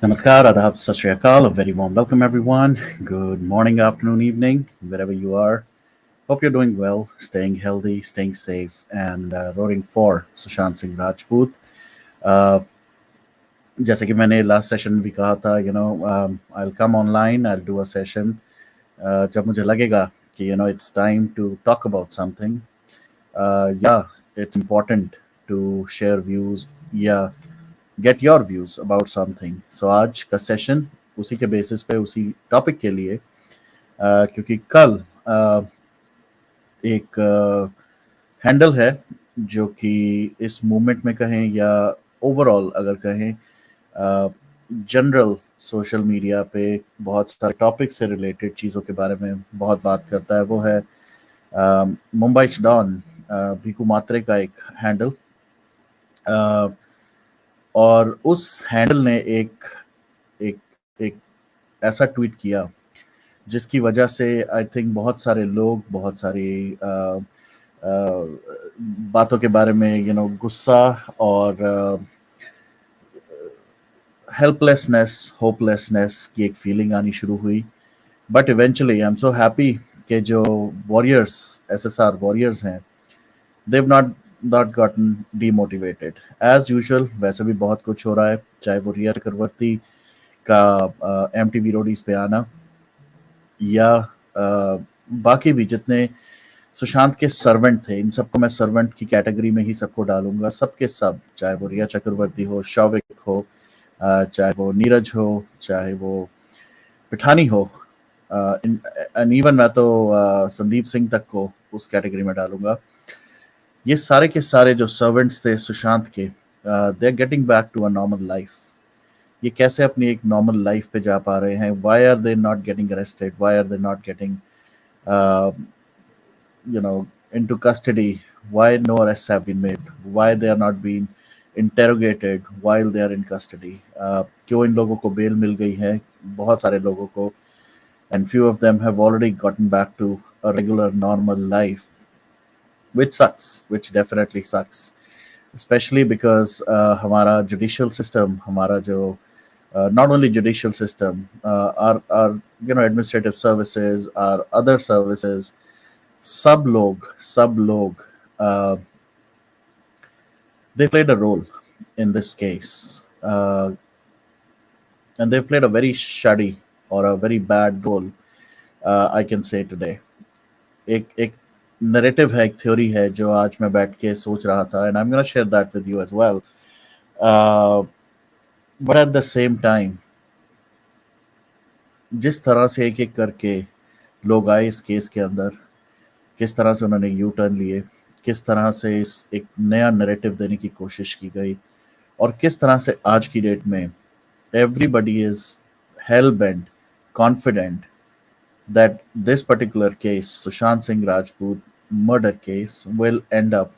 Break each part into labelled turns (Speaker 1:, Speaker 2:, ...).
Speaker 1: Namaskar, Adab, Sat Shri Akal. A very warm welcome, everyone. Good morning, afternoon, evening, wherever you are. Hope you're doing well, staying healthy, staying safe, and rooting for Sushant Singh Rajput. Uh, जैसे कि मैंने last session में भी कहा था, I'll come online, I'll do a session. जब मुझे लगेगा कि it's time to talk about something. Yeah, it's important to share views. Yeah, get your views about something. So आज का सेशन उसी के बेसिस पे उसी टॉपिक के लिए क्योंकि कल एक हैंडल है जो कि इस मूवमेंट में कहें या ओवरऑल अगर कहें जनरल सोशल मीडिया पे बहुत सारे टॉपिक से रिलेटेड चीज़ों के बारे में बहुत बात करता है. वो है मुंबई डॉन भीकू मात्रे का एक हैंडल. और उस हैंडल ने एक एक एक ऐसा ट्वीट किया जिसकी वजह से आई थिंक बहुत सारे लोग बहुत सारी बातों के बारे में गुस्सा और हेल्पलेसनेस होपलेसनेस की एक फीलिंग आनी शुरू हुई. But eventually I am so happy कि जो वॉरियर्स SSR वॉरियर्स हैं they've not gotten demotivated as usual. वैसे भी बहुत कुछ हो रहा है, चाहे वो रिया चक्रवर्ती का MTV रोडीज पे आना या बाकी भी जितने सुशांत के सर्वेंट थे, इन सबको मैं सर्वेंट की कैटेगरी में ही सबको डालूंगा. सबके सब, चाहे वो रिया चक्रवर्ती हो, शौविक हो, चाहे वो नीरज हो, चाहे वो पिठानी हो, एंड इवन मैं तो संदीप सिंह तक को उस कैटेगरी में डालूंगा. ये सारे के सारे जो सर्वेंट्स थे सुशांत के, they are getting back to a normal life. ये कैसे अपनी एक नॉर्मल लाइफ पे जा पा रहे हैं? Why are they not getting arrested? Why are they not getting into custody? Why no arrests have been made? Why they are not being interrogated while they are in custody? क्यों इन लोगों को bell मिल गई है? बहुत सारे लोगों को, and few of them have already gotten back to a regular normal life, which sucks, which definitely sucks, especially because हमारा judicial system, हमारा जो not only judicial system, our administrative services, our other services, सब लोग they played a role in this case, and they played a very shoddy or a very bad role, I can say today. एक narrative है, एक theory है जो आज मैं बैठ के सोच रहा था, and I am gonna share that with you as well. But at the same time जिस तरह से एक एक करके लोग आए इस केस के अंदर, किस तरह से उन्होंने यू टर्न लिए, किस तरह से इस एक नया नरेटिव देने की कोशिश की गई, और किस तरह से आज की डेट में everybody is hello bent confident that this particular case, Sushant Singh Rajput murder case, will end up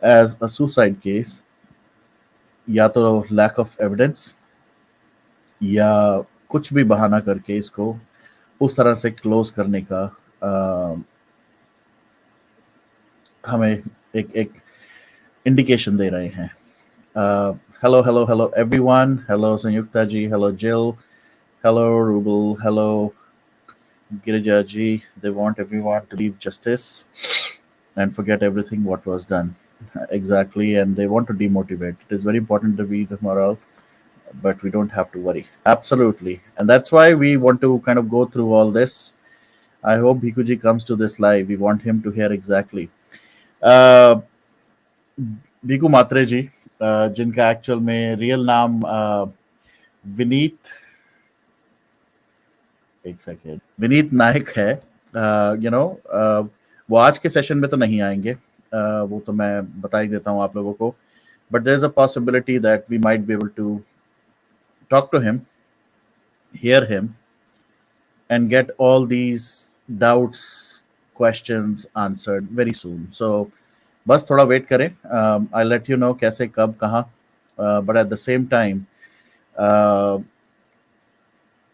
Speaker 1: as a suicide case, या तो lack of evidence या कुछ भी बहाना करके इसको उस तरह से क्लोज करने का हमें एक इंडिकेशन दे रहे हैं. Hello everyone. Hello Sanyukta ji. Hello Jill. Hello Rubel. Hello Girija ji. They want everyone to leave justice and forget everything what was done. Exactly, and they want to demotivate. It is very important to be the morale, but we don't have to worry. Absolutely, and that's why we want to kind of go through all this. I hope Bhikuji comes to this live. We want him to hear exactly. Bhiku मात्रे जी, जिनका actual में real नाम विनीत, एक second, Vineet नायक है. वो आज के session में तो नहीं आएंगे, वो तो मैं बता ही देता हूँ आप लोगों को. But there is a possibility that we might be able to talk to him, hear him, and get all these doubts, questions answered very soon. So बस थोड़ा वेट करें. आई लेट यू नो कैसे, कब, कहाँ. But at the same time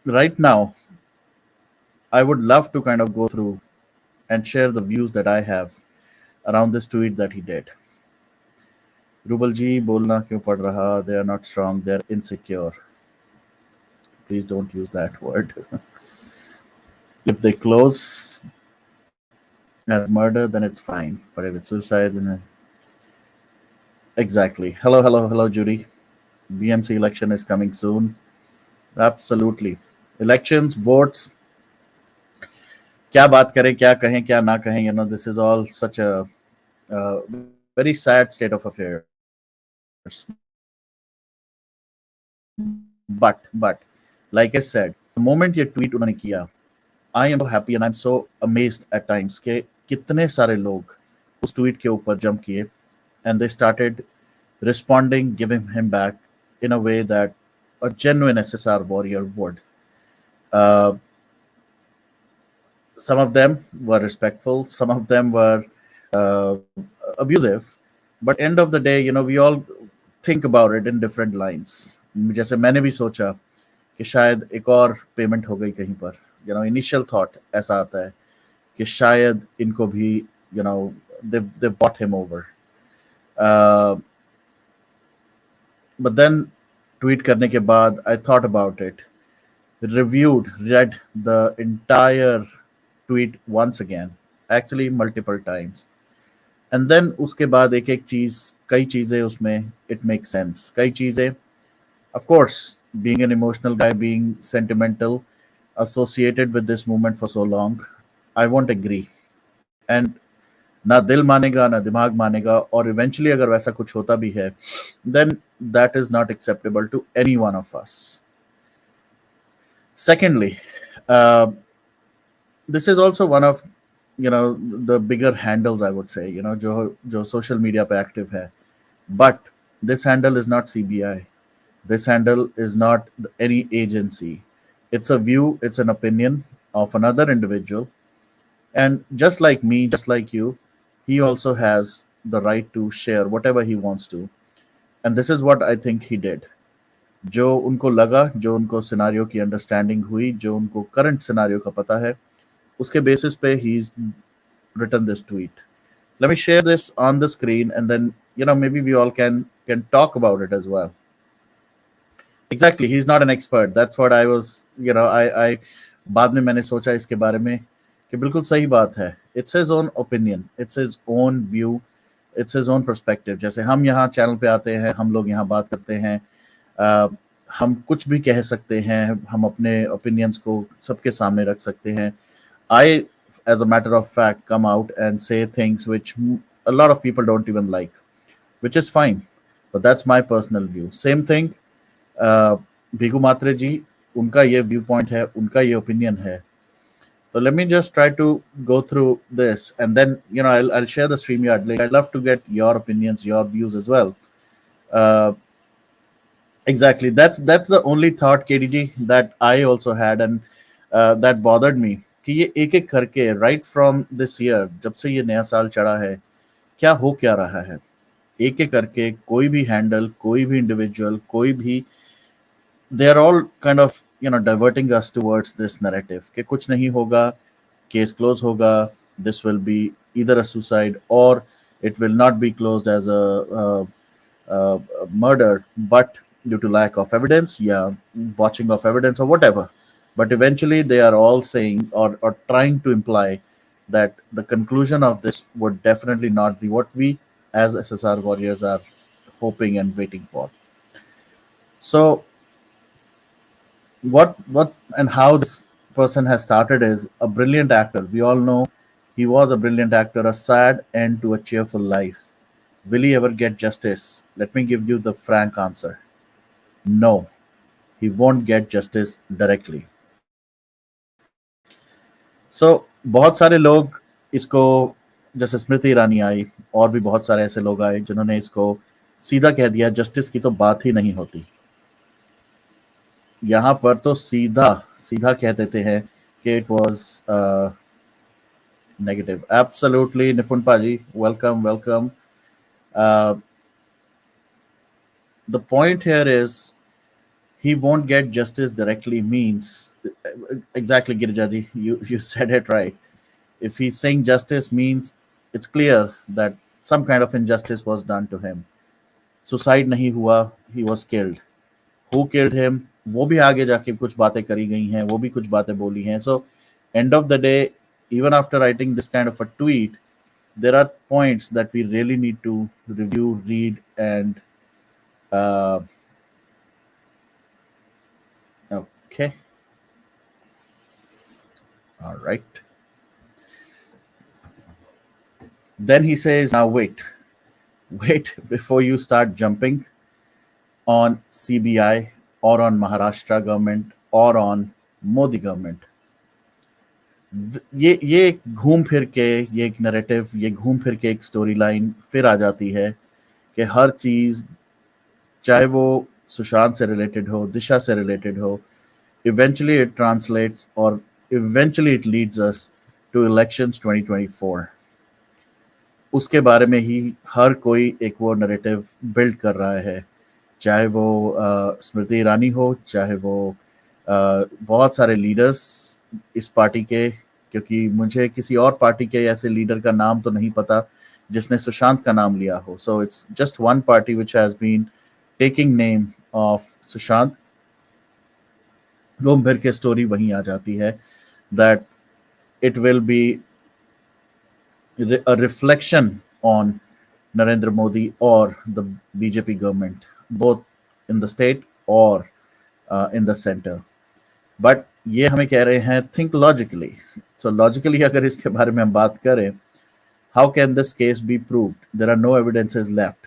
Speaker 1: right now I would love to kind of go through and share the views that I have around this tweet that he did. Rubal ji बोलना क्यों पड़ रहा? They are not strong, they are insecure. please don't use that word. If they close as murder, then it's fine. But if it's suicide, then exactly. Hello, hello, hello, Judy. BMC election is coming soon. Absolutely. Elections, votes, क्या बात करें, क्या कहें, क्या ना कहें, this is all such a very sad state of affairs. But, like I said, the moment ये tweet उन्होंने किया, I am so happy and I'm so amazed at times कि कितने सारे लोग उस tweet के ऊपर jump किए and they started responding, giving him back in a way that a genuine SSR warrior would. Uh, some of them were respectful, some of them were uh, abusive, but end of the day, we all think about it in different lines. जैसे मैंने भी सोचा कि शायद एक और payment हो गई कहीं पर, इनिशियल थॉट ऐसा आता है कि शायद इनको भी they bought him over. But then tweet करने के बाद I thought about it, read the entire tweet once again, actually multiple times. And then उसके बाद एक एक चीज, कई चीजें उसमें it makes sense. कई चीजें, of course, being an emotional guy, being sentimental, associated with this movement for so long, I won't agree. And ना दिल मानेगा ना दिमाग मानेगा, और इवेंचुअली अगर वैसा कुछ होता भी है, then that is not acceptable to any one of us. Secondly, this is also one of the bigger handles, I would say, जो social media पे active है. But this handle is not CBI. This handle is not any agency. It's a view, it's an opinion of another individual. And just like me, just like you, he also has the right to share whatever he wants to. And this is what I think he did. जो उनको लगा, जो उनको scenario की understanding हुई, जो उनको current scenario का पता है, उसके बेसिस पे he's written this tweet. Let me share this on the screen, and then maybe we all can talk about it as well. Exactly, he's not an expert. That's what I was, I बाद में मैंने सोचा इसके बारे में कि बिल्कुल सही बात है. It's his own opinion, it's his own view, it's his own perspective. जैसे हम यहाँ चैनल पे आते हैं, हम लोग यहाँ बात करते हैं, हम कुछ भी कह सकते हैं, हम अपने opinions को सबके सामने रख सकते हैं. I, as a matter of fact, come out and say things which a lot of people don't even like, which is fine, but that's my personal view. Same thing, Bhigu Matre ji, उनका ये viewpoint है, उनका ये opinion है. So let me just try to go through this, and then I'll share the StreamYard link. I'd love to get your opinions, your views as well. Exactly, that's the only thought, KDG, that I also had, and that bothered me. कि ये एक एक करके right from this year, जब से ये नया साल चढ़ा है, क्या हो क्या रहा है, एक एक करके कोई भी हैंडल, कोई भी इंडिविजुअल, कोई भी, they are all kind of diverting us towards this narrative कि कुछ नहीं होगा, केस क्लोज होगा, this will be either a suicide or it will not be closed as a murder, but due to lack of evidence, botching of evidence or whatever. But eventually they are all saying or trying to imply that the conclusion of this would definitely not be what we as SSR warriors are hoping and waiting for. So what and how this person has started is a brilliant actor. We all know he was a brilliant actor, a sad end to a cheerful life. Will he ever get justice? Let me give you the frank answer. No, he won't get justice directly. So बहुत सारे लोग इसको, जैसे स्मृति ईरानी आई और भी बहुत सारे ऐसे लोग आए जिन्होंने इसको सीधा कह दिया जस्टिस की तो बात ही नहीं होती. यहाँ पर तो सीधा कह देते हैं कि इट वाज नेगेटिव. एब्सोल्युटली निपुण पाजी, welcome. The point here is he won't get justice directly means exactly, Girjaji, you said it right. If he's saying justice means it's clear that some kind of injustice was done to him. Suicide nahi hua, he was killed. Who killed him, वो भी आगे जाके कुछ बातें करी गई हैं, वो भी कुछ बातें बोली हैं. So and of the day, even after writing this kind of a tweet, there are points that we really need to review, read, and uh, okay, all right. Then he says, now wait before you start jumping on CBI or on Maharashtra government or on Modi government. ये एक घूम फिर के, ये एक narrative, ये घूम फिर के एक स्टोरी लाइन फिर आ जाती है कि हर चीज, चाहे वो सुशांत से रिलेटेड हो, दिशा से रिलेटेड हो, इवेंचुअली इट ट्रांसलेट्स और eventually it leads us to elections 2024. उसके बारे में ही हर कोई एक वो नैरेटिव बिल्ड कर रहा है, चाहे वो स्मृति ईरानी हो, चाहे वो बहुत सारे लीडर्स इस पार्टी के, क्योंकि मुझे किसी और पार्टी के ऐसे लीडर का नाम तो नहीं पता जिसने सुशांत का नाम लिया हो. So it's just one party which has been taking name of Sushant. घूम फिर के स्टोरी वहीं आ जाती है that it will be a reflection on Narendra Modi or the BJP government, both in the state or in the center. But ये हमें कह रहे हैं think logically. So logically अगर इसके बारे में हम बात करें, how can this case be proved? There are no evidences left.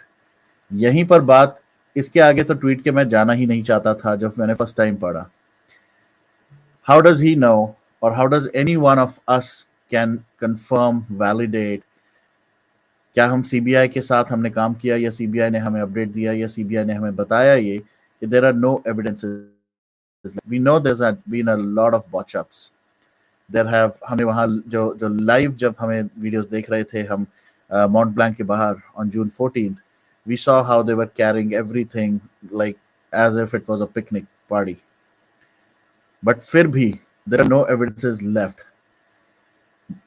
Speaker 1: यहीं पर बात, इसके आगे तो ट्वीट के मैं जाना ही नहीं चाहता था जब मैंने फर्स्ट टाइम पढ़ा. How does he know, or how does any one of us can confirm, validate, क्या हम सीबीआई के साथ हमने काम किया या सीबीआई ने हमें अपडेट दिया या सीबीआई ने हमें बताया ये कि there are no evidences. We know there has been a lot of botch ups. There have, हमने वहाँ जो जो लाइव जब हमें वीडियोस देख रहे थे हम माउंट ब्लैंक के बाहर on June 14th, we saw how they were carrying everything like as if it was a picnic party. But फिर भी there are no evidences left.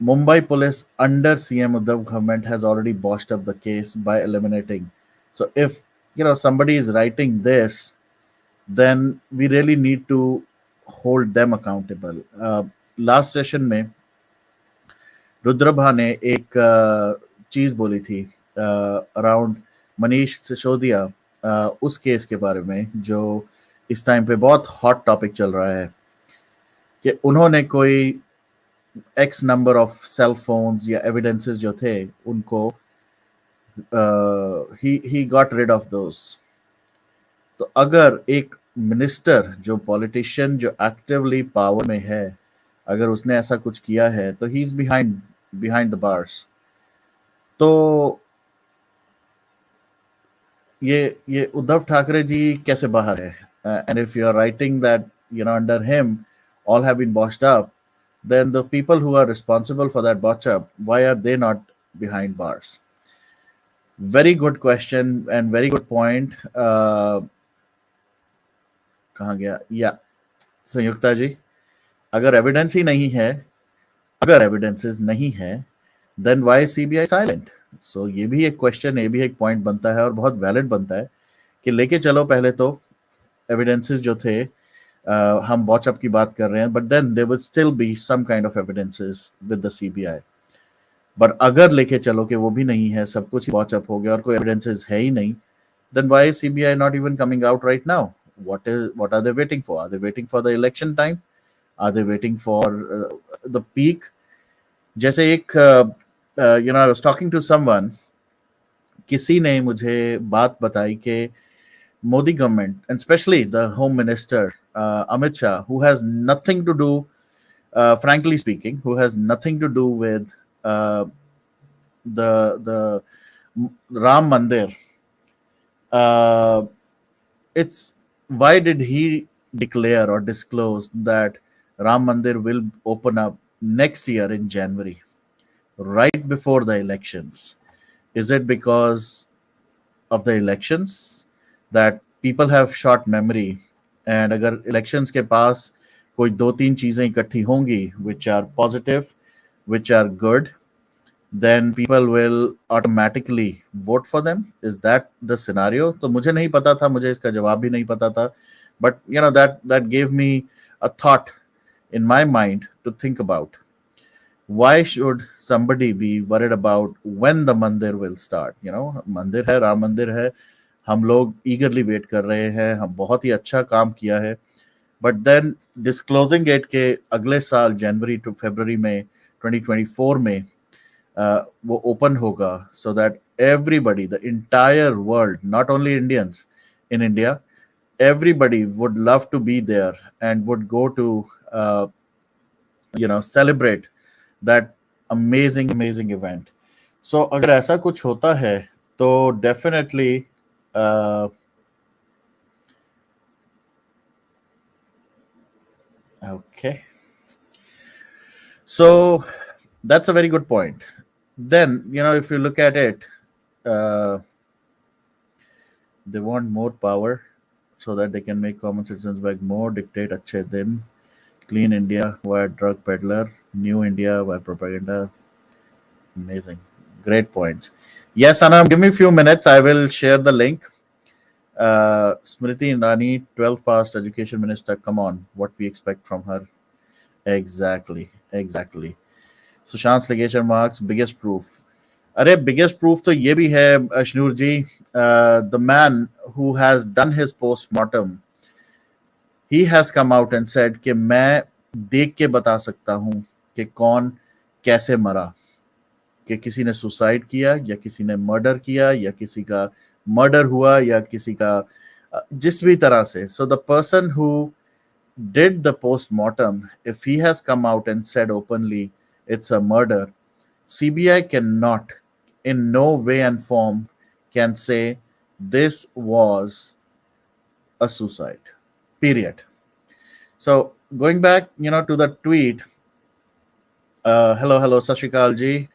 Speaker 1: Mumbai police under CM Uddhav government has already botched up the case by eliminating. So if somebody is writing this, then we really need to hold them accountable. Last session में रुद्रभा ने एक चीज बोली थी around Manish Sisodia, उस case के बारे में जो इस टाइम पे बहुत हॉट टॉपिक चल रहा है कि उन्होंने कोई X number of cell phones या evidences जो थे उनको he got rid of those. तो अगर एक मिनिस्टर जो पॉलिटिशियन जो एक्टिवली पावर में है, अगर उसने ऐसा कुछ किया है तो he is behind the bars. तो ये उद्धव ठाकरे जी कैसे बाहर है? And if you are writing that under him all have been botched up, then the people who are responsible for that botch up, why are they not behind bars? Very good question and very good point. कहाँ गया? या संयुक्ता जी, अगर evidence ही नहीं है, अगर evidences नहीं है, then why is CBI silent? So ये भी एक क्वेश्चन, ये भी एक पॉइंट बनता है और बहुत वैलिड बनता है कि लेके चलो पहले तो एविडेंसेस जो थे, हम बॉचअप की बात कर रहे हैं, but then there would still be some kind of evidences with the CBI. बट अगर लेके चलो कि वो भी नहीं है, सब कुछ बॉचअप हो गया और कोई एविडेंसेस है ही नहीं, then why is CBI not even coming out right now? What are they waiting for? Are they waiting for the election time? Are they waiting for the peak? जैसे एक I was talking to someone, किसी ने मुझे बात बताई कि Modi government, and especially the Home Minister Amit Shah, who has nothing to do, frankly speaking, who has nothing to do with the Ram Mandir. It's why did he declare or disclose that Ram Mandir will open up next year in January, right before the elections? Is it because of the elections that people have short memory, and अगर elections के पास कोई दो तीन चीजें इकट्ठी होंगी which are positive, which are good, then people will automatically vote for them? Is that the scenario? तो मुझे नहीं पता था, मुझे इसका जवाब भी नहीं पता था, But that gave me a thought in my mind to think about. Why should somebody be worried about when the mandir will start? मंदिर है, राम मंदिर है, हम लोग eagerly wait कर रहे हैं, हम बहुत ही अच्छा काम किया है. But then disclosing it के अगले साल जनवरी टू फरवरी में 2024 में वो ओपन होगा, so that everybody, the entire world, not only Indians in India, everybody would love to be there and would go to celebrate that amazing event. So अगर ऐसा कुछ होता है तो definitely okay, so that's a very good point. Then if you look at it, uh, they want more power so that they can make common citizens beg more, dictate अच्छे दिन, clean India via drug peddler, new India via propaganda. Amazing. Great points. Yes, Anam, give me a few minutes. I will share the link. Smriti Irani, 12th past education minister. Come on, what we expect from her. Exactly. Sushant's ligation marks, biggest proof. अरे biggest proof तो ये भी है अशनूर जी. The man who has done his post-mortem, he has come out and said कि मैं देख के बता सकता हूँ कि कौन कैसे मरा, कि किसी ने सुसाइड किया या किसी ने मर्डर किया या किसी का मर्डर हुआ या किसी का जिस भी तरह से. So the person who did the post-mortem, if he has come out and said openly it's a murder, CBI cannot, in no way and form, can say this was a suicide. Period. So going back, to the tweet. Hello, Sashikal ji.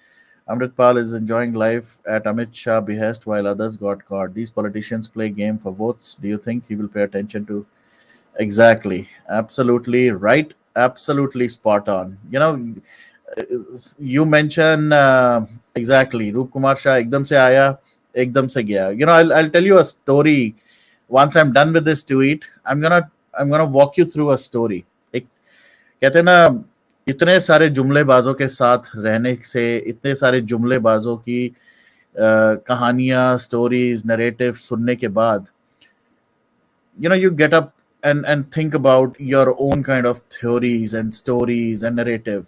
Speaker 1: Amritpal is enjoying life at Amit Shah behest while others got caught. These politicians play game for votes. Do you think he will pay attention to? Exactly. Absolutely right. Absolutely spot on. You mention exactly. Roop Kumar Shah ekdam se aaya, ekdam se gaya. I'll tell you a story. Once I'm done with this tweet, I'm gonna walk you through a story. एक कहते हैं ना, इतने सारे जुमलेबाजों के साथ रहने से, इतने सारे जुमलेबाजों की कहानियां, स्टोरीज, नरेटिव सुनने के बाद, you get up and think about your own kind of theories and stories and narrative.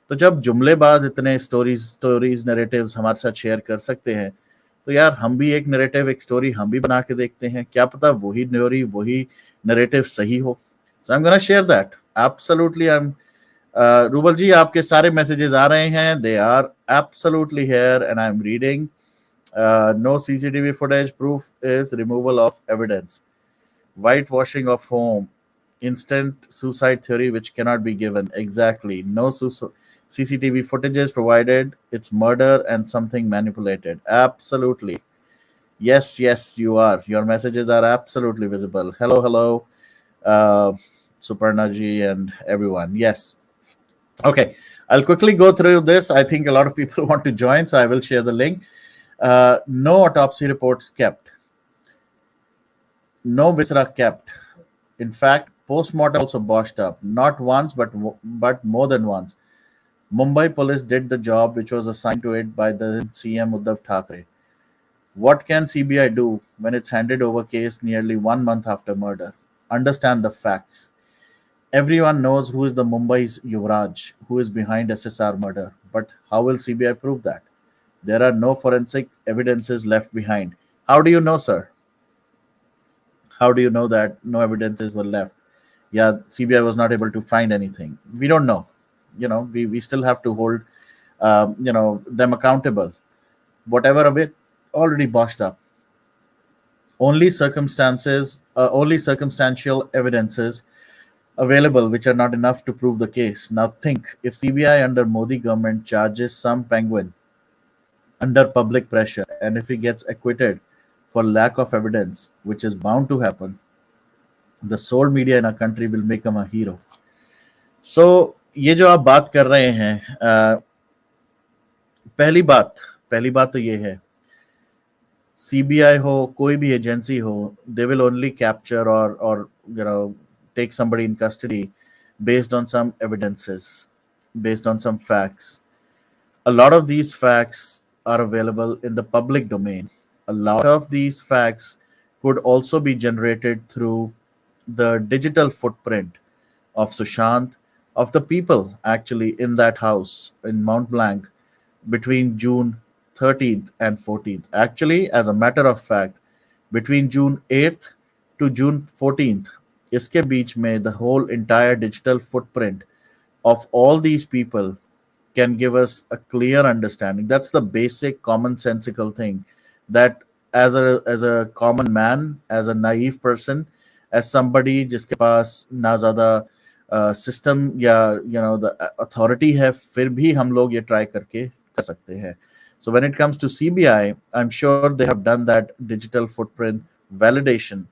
Speaker 1: तो जब जुमलेबाज इतने स्टोरीज नरेटिव्स हमारे साथ शेयर कर सकते हैं, तो यार हम भी एक नरेटिव, एक स्टोरी हम भी बना के देखते हैं. क्या पता वही स्टोरी, वही नरेटिव सही हो. So I am gonna share that. Absolutely. I am Rubal ji, आपके सारे मैसेजेस आ रहे हैं. They are absolutely here and I am reading. No CCTV footage, proof is removal of evidence, whitewashing of home, instant suicide theory which cannot be given. Exactly. No CCTV footage is provided. It's murder and something manipulated. Absolutely. Yes, you are. Your messages are absolutely visible. Hello, Suparna ji and everyone. Yes. Okay. I'll quickly go through this. I think a lot of people want to join, so I will share the link. No autopsy reports kept. No viscera kept. In fact, post-mortem also botched up. Not once, but more than once. Mumbai police did the job which was assigned to it by the CM Uddhav Thackeray. What can CBI do when it's handed over case nearly 1 month after murder? Understand the facts. Everyone knows who is the Mumbai's Yuvraj, who is behind SSR murder. But how will CBI prove that? There are no forensic evidences left behind. How do you know, sir? How do you know that no evidences were left? Yeah, CBI was not able to find anything. We don't know. We still have to hold them accountable. Whatever of it already botched up. Only circumstantial evidences available which are not enough to prove the case. Now think, if CBI under Modi government charges some penguin under public pressure, and if he gets acquitted for lack of evidence, which is bound to happen, the sole media in our country will make him a hero. So ये जो आप बात कर रहे हैं, पहली बात तो ये है, CBI हो, कोई भी एजेंसी हो, they will only capture or you know take somebody in custody based on some evidences, based on some facts. A lot of these facts are available in the public domain. A lot of these facts could also be generated through the digital footprint of Sushant, of the people actually in that house in Mount Blanc between June 13th and 14th. Actually, as a matter of fact, between June 8th to June 14th, इसके बीच में the whole entire digital footprint of all these people can give us a clear understanding. That's the basic commonsensical thing that as a common man, as a naive person, as somebody जिसके पास ना ज़्यादा system या the authority है, फिर भी हम लोग ये ट्राई करके कर सकते हैं. So when it comes to CBI, I'm sure they have done that digital footprint validation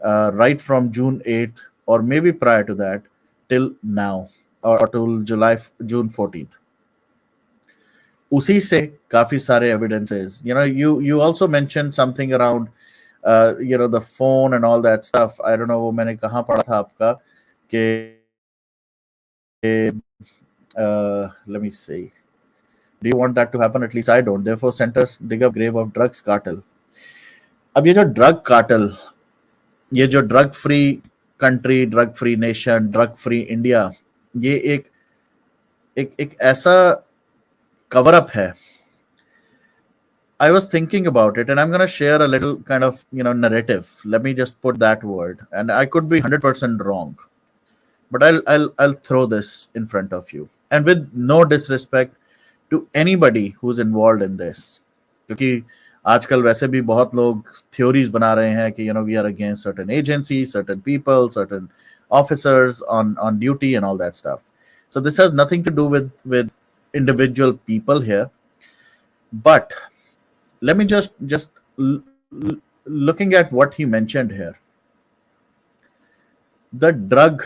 Speaker 1: right from June 8th or maybe prior to that till now or till June 14th. उसी से काफी सारे evidences. You also mentioned something around the phone and all that stuff. I don't know वो मैंने कहाँ पढ़ा था आपका let me see. Do you want that to happen? At least I don't. Therefore, centers dig up grave of drugs cartel. अब ये जो drug cartel, ये जो drug free country, drug free nation, drug free India, ये एक ऐसा cover up है. I was thinking about it, and I'm going to share a little kind of narrative. Let me just put that word, and I could be 100% wrong, but I'll throw this in front of you, and with no disrespect to anybody who's involved in this, क्योंकि आजकल वैसे भी बहुत लोग theories बना रहे हैं कि we are against certain agencies, certain people, certain officers on duty and all that stuff. So this has nothing to do with individual people here, but let me just looking at what he mentioned here, the drug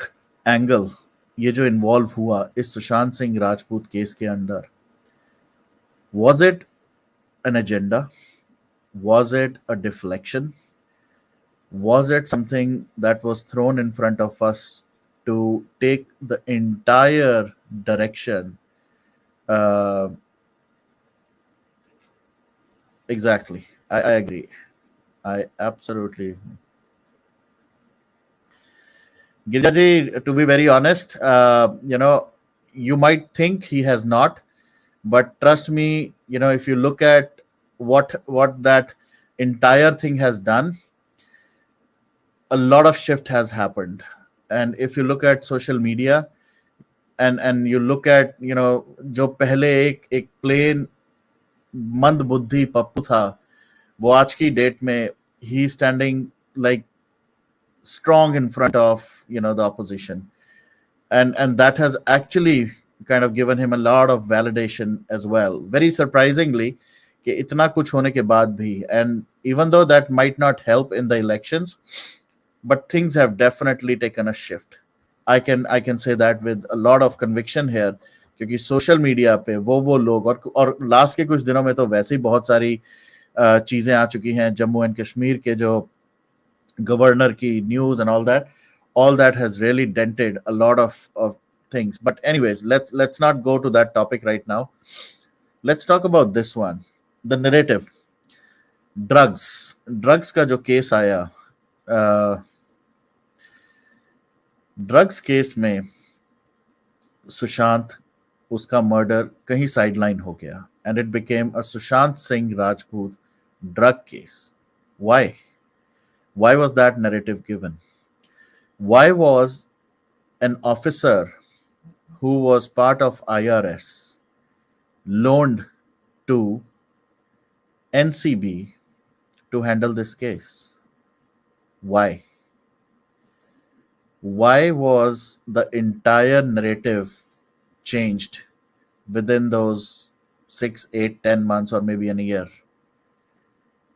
Speaker 1: angle ये जो involve हुआ इस Sushant Singh Rajput case के अंदर, was it an agenda, was it a deflection, was it something that was thrown in front of us to take the entire direction? Exactly. I agree. I absolutely. Girjaji, to be very honest, you might think he has not, but trust me, if you look at what that entire thing has done, a lot of shift has happened. And if you look at social media and you look at जो पहले एक plane मंद बुद्धि पप्पू था, वो आज की date में he standing like strong in front of the opposition, and that has actually kind of given him a lot of validation as well, very surprisingly, कि इतना कुछ होने के बाद भी, and even though that might not help in the elections, but things have definitely taken a shift. I can say that with a lot of conviction here, क्योंकि social media पे वो लोग और लास्ट के कुछ दिनों में तो वैसे ही बहुत सारी चीजें आ चुकी हैं, जम्मू एंड कश्मीर के जो गवर्नर की news and all that has really dented a lot of things. But anyways, let's not go to that topic right now. Let's talk about this one, the narrative. Drugs का जो case आया, drugs case में सुशांत, उसका murder कहीं sideline हो गया, and it became a Sushant Singh Rajput drug case. Why was that narrative given? Why was an officer who was part of IRS loaned to NCB to handle this case? Why? Why was the entire narrative changed within those 6, 8, 10 months or maybe a year?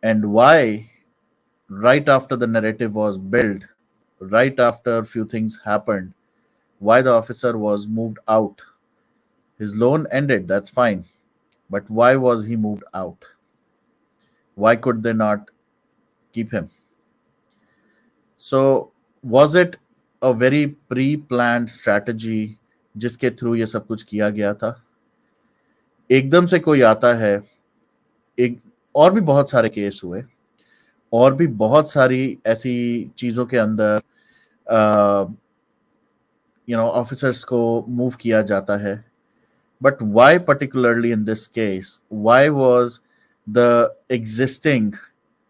Speaker 1: And why, right after the narrative was built, right after a few things happened, why the officer was moved out? His loan ended, that's fine, but why was he moved out? Why could they not keep him? So was it a very pre-planned strategy जिसके through ये सब कुछ किया गया था? एकदम से कोई आता है, एक और भी बहुत सारे केस हुए, और भी बहुत सारी ऐसी चीजों के अंदर ऑफिसर्स को मूव किया जाता है. But why particularly in this case? Why was the existing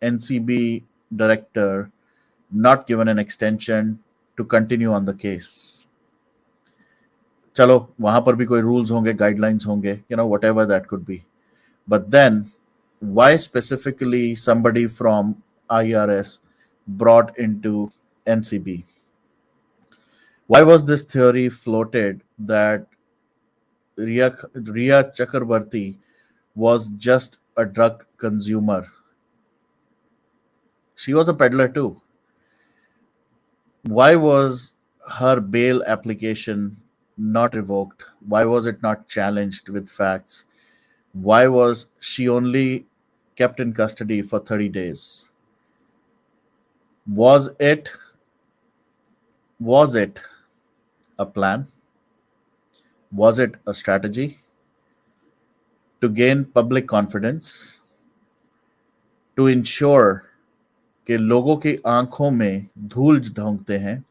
Speaker 1: NCB director not given an extension to continue on the case? चलो वहां पर भी कोई rules होंगे, guidelines होंगे, whatever that could be. But then, why specifically somebody from IRS brought into NCB? Why was this theory floated that Ria Chakrabarti was just a drug consumer? She was a peddler too. Why was her bail application not revoked? Why was it not challenged with facts? Why was she only kept in custody for 30 days? Was it a plan? Was it a strategy to gain public confidence, to ensure कि लोगों की आंखों में धूल ढोंकते हैं?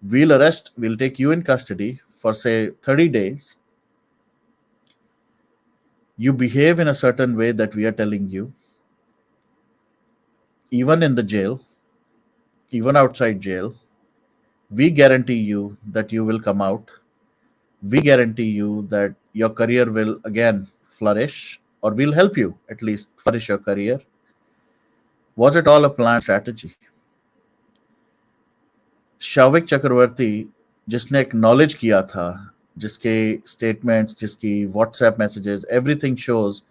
Speaker 1: We'll arrest, we'll take you in custody for say 30 days. You behave in a certain way that we are telling you, even in the jail, even outside jail. We guarantee you that you will come out. We guarantee you that your career will again flourish, or we'll help you at least flourish your career. Was it all a planned strategy? शाविक चक्रवर्ती जिसने acknowledge किया था, जिसके statements, जिसकी WhatsApp messages, everything shows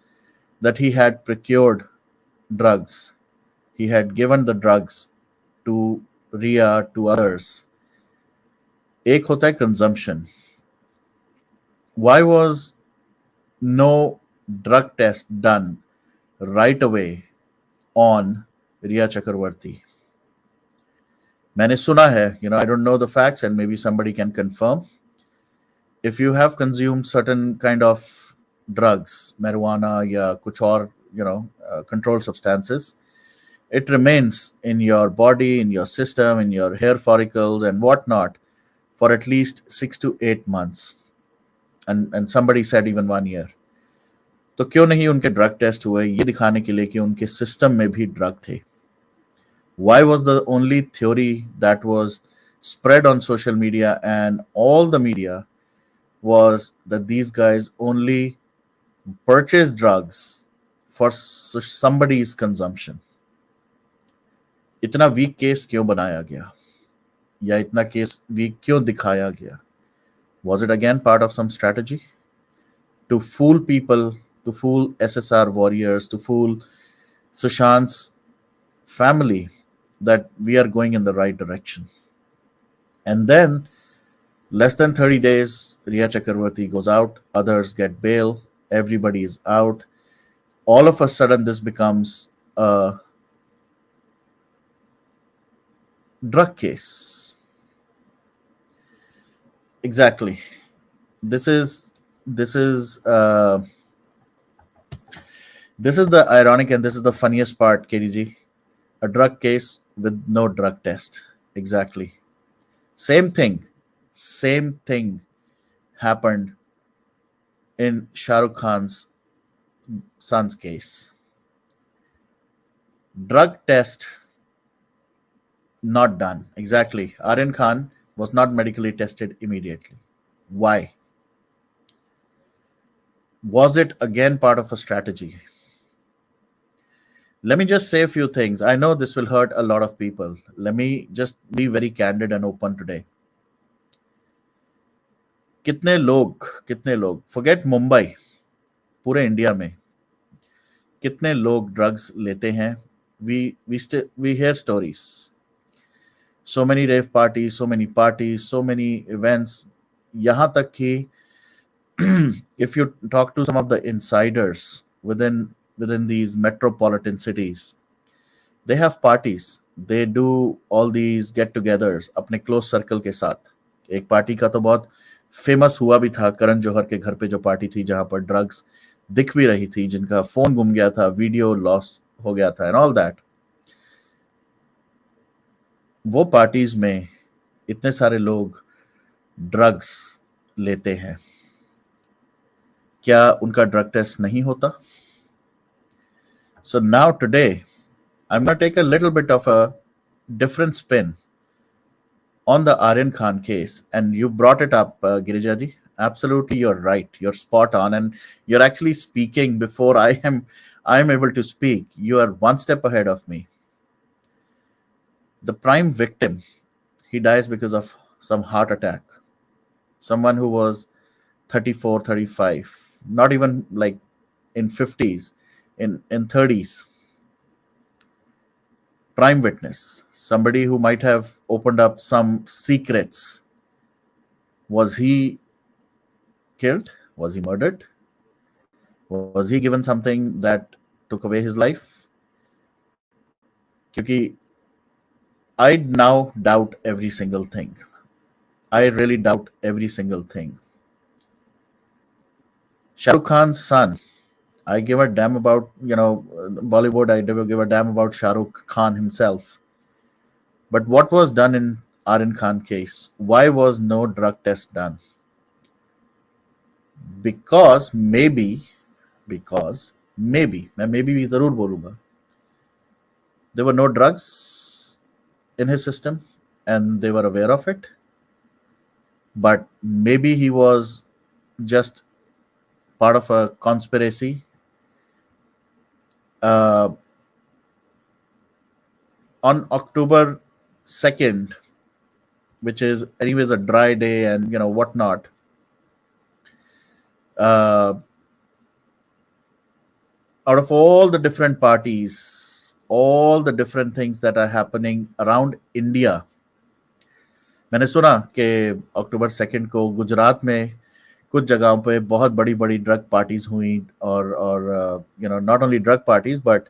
Speaker 1: that he had procured drugs. He had given the drugs to Ria, to others. एक होता है consumption. Why was no drug test done right away on Ria Chakravarti? मैंने सुना है, I don't know the facts and maybe somebody can confirm. If you have consumed certain kind of drugs, marijuana या कुछ और, controlled substances, it remains in your body, in your system, in your hair follicles and whatnot for at least 6 to 8 months. And somebody said even 1 year. तो क्यों नहीं उनके drug test हुए ये दिखाने के लिए कि उनके सिस्टम में भी ड्रग थे? Why was the only theory that was spread on social media and all the media was that these guys only purchase drugs for somebody's consumption? इतना वीक केस क्यों बनाया गया, या इतना केस वीक क्यों दिखाया गया? Was it again part of some strategy to fool people, to fool SSR warriors, to fool Sushant's family that we are going in the right direction? And then less than 30 days, Ria Chakravarti goes out, others get bail, everybody is out. All of a sudden, this becomes a drug case. Exactly. This is the ironic and this is the funniest part, KDG. A drug case with no drug test. Exactly. Same thing happened in Shah Rukh Khan's son's case. Drug test not done. Exactly. Aryan Khan was not medically tested immediately. Why? Was it again part of a strategy? Let me just say a few things. I know this will hurt a lot of people. Let me just be very candid and open today. कितने लोग forget Mumbai, पूरे India में कितने लोग drugs लेते हैं? We hear stories. So many rave parties, so many events. यहाँ तक कि if you talk to some of the insiders within within these metropolitan cities, they have parties. They do all these get-togethers अपने close circle के साथ. एक party का तो बहुत फेमस हुआ भी था, करण जौहर के घर पे जो पार्टी थी जहां पर ड्रग्स दिख भी रही थी, जिनका फोन गुम गया था, वीडियो लॉस हो गया था एंड ऑल दैट. वो पार्टीज में इतने सारे लोग ड्रग्स लेते हैं, क्या उनका ड्रग टेस्ट नहीं होता? So now today, I'm going to take a little bit of a different spin on the Aryan Khan case. And you brought it up, Girijaji. Absolutely, you're right. You're spot on. And you're actually speaking before I am able to speak. You are one step ahead of me. The prime victim, he dies because of some heart attack. Someone who was 34, 35, not even like in 50s, in 30s. Prime witness, somebody who might have opened up some secrets. Was he killed? Was he murdered? Was he given something that took away his life? Because I now doubt every single thing. I really doubt every single thing. Shah Rukh Khan's son, I give a damn about, Bollywood, I never give a damn about Shah Rukh Khan himself. But what was done in Aryan Khan case? Why was no drug test done? Because maybe, मैं maybe भी जरूर बोलूंगा, there were no drugs in his system and they were aware of it. But maybe he was just part of a conspiracy. On October 2nd, which is anyways a dry day and whatnot, out of all the different parties, all the different things that are happening around India, मैंने सुना कि अक्टूबर 2 को गुजरात में कुछ जगहों पे बहुत बड़ी बड़ी ड्रग पार्टीज हुई और not only drug parties but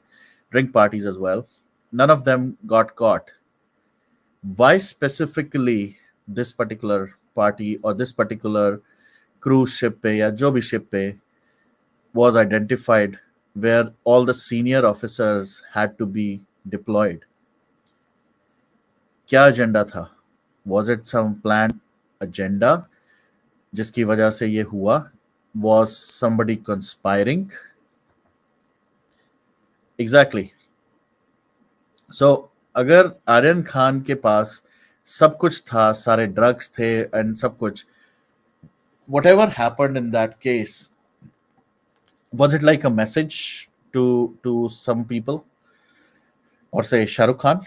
Speaker 1: drink parties as well. None of them got caught. Why specifically this particular party or this particular cruise ship पे या जो भी ship पे was identified where all the senior officers had to be deployed? क्या agenda था? Was it some planned agenda जिसकी वजह से ये हुआ? Was somebody conspiring? Exactly. So अगर आर्यन खान के पास सब कुछ था, सारे ड्रग्स थे एंड सब कुछ, whatever happened in that case, was it like a message to some people, or say Shah Rukh Khan?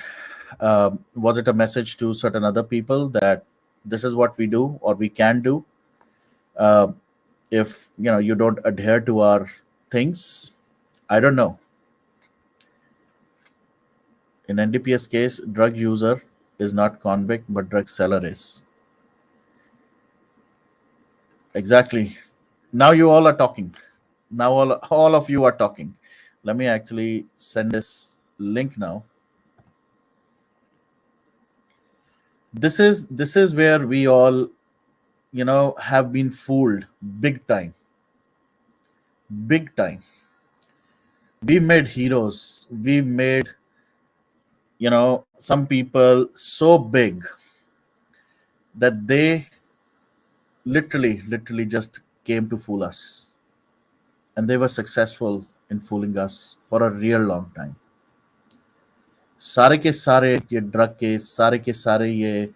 Speaker 1: Was it a message to certain other people that this is what we do or we can do if you don't adhere to our things? I don't know. In NDPS case, drug user is not convict, but drug seller is. Exactly. Now you all are talking. Now all of you are talking. Let me actually send this link now. This is where we all have been fooled big time. Big time. We made heroes. We made some people so big that they literally just came to fool us, and they were successful in fooling us for a real long time. सारे के सारे ये drug के सारे ये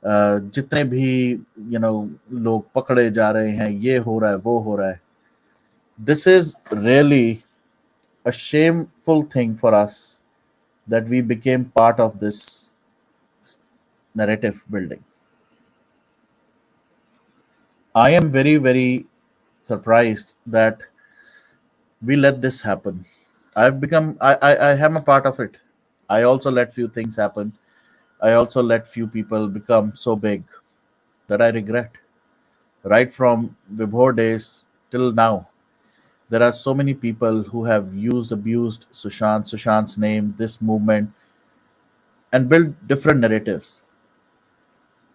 Speaker 1: जितने भी लोग पकड़े जा रहे हैं, ये हो रहा है, वो हो रहा है. This is really a shameful thing for us that we became part of this narrative building. I am very, very surprised that we let this happen. I am a part of it. I also let few things happen. I also let few people become so big that I regret. Right from Vibhor days till now, There are so many people who have abused Sushant's name, this movement, and built different narratives.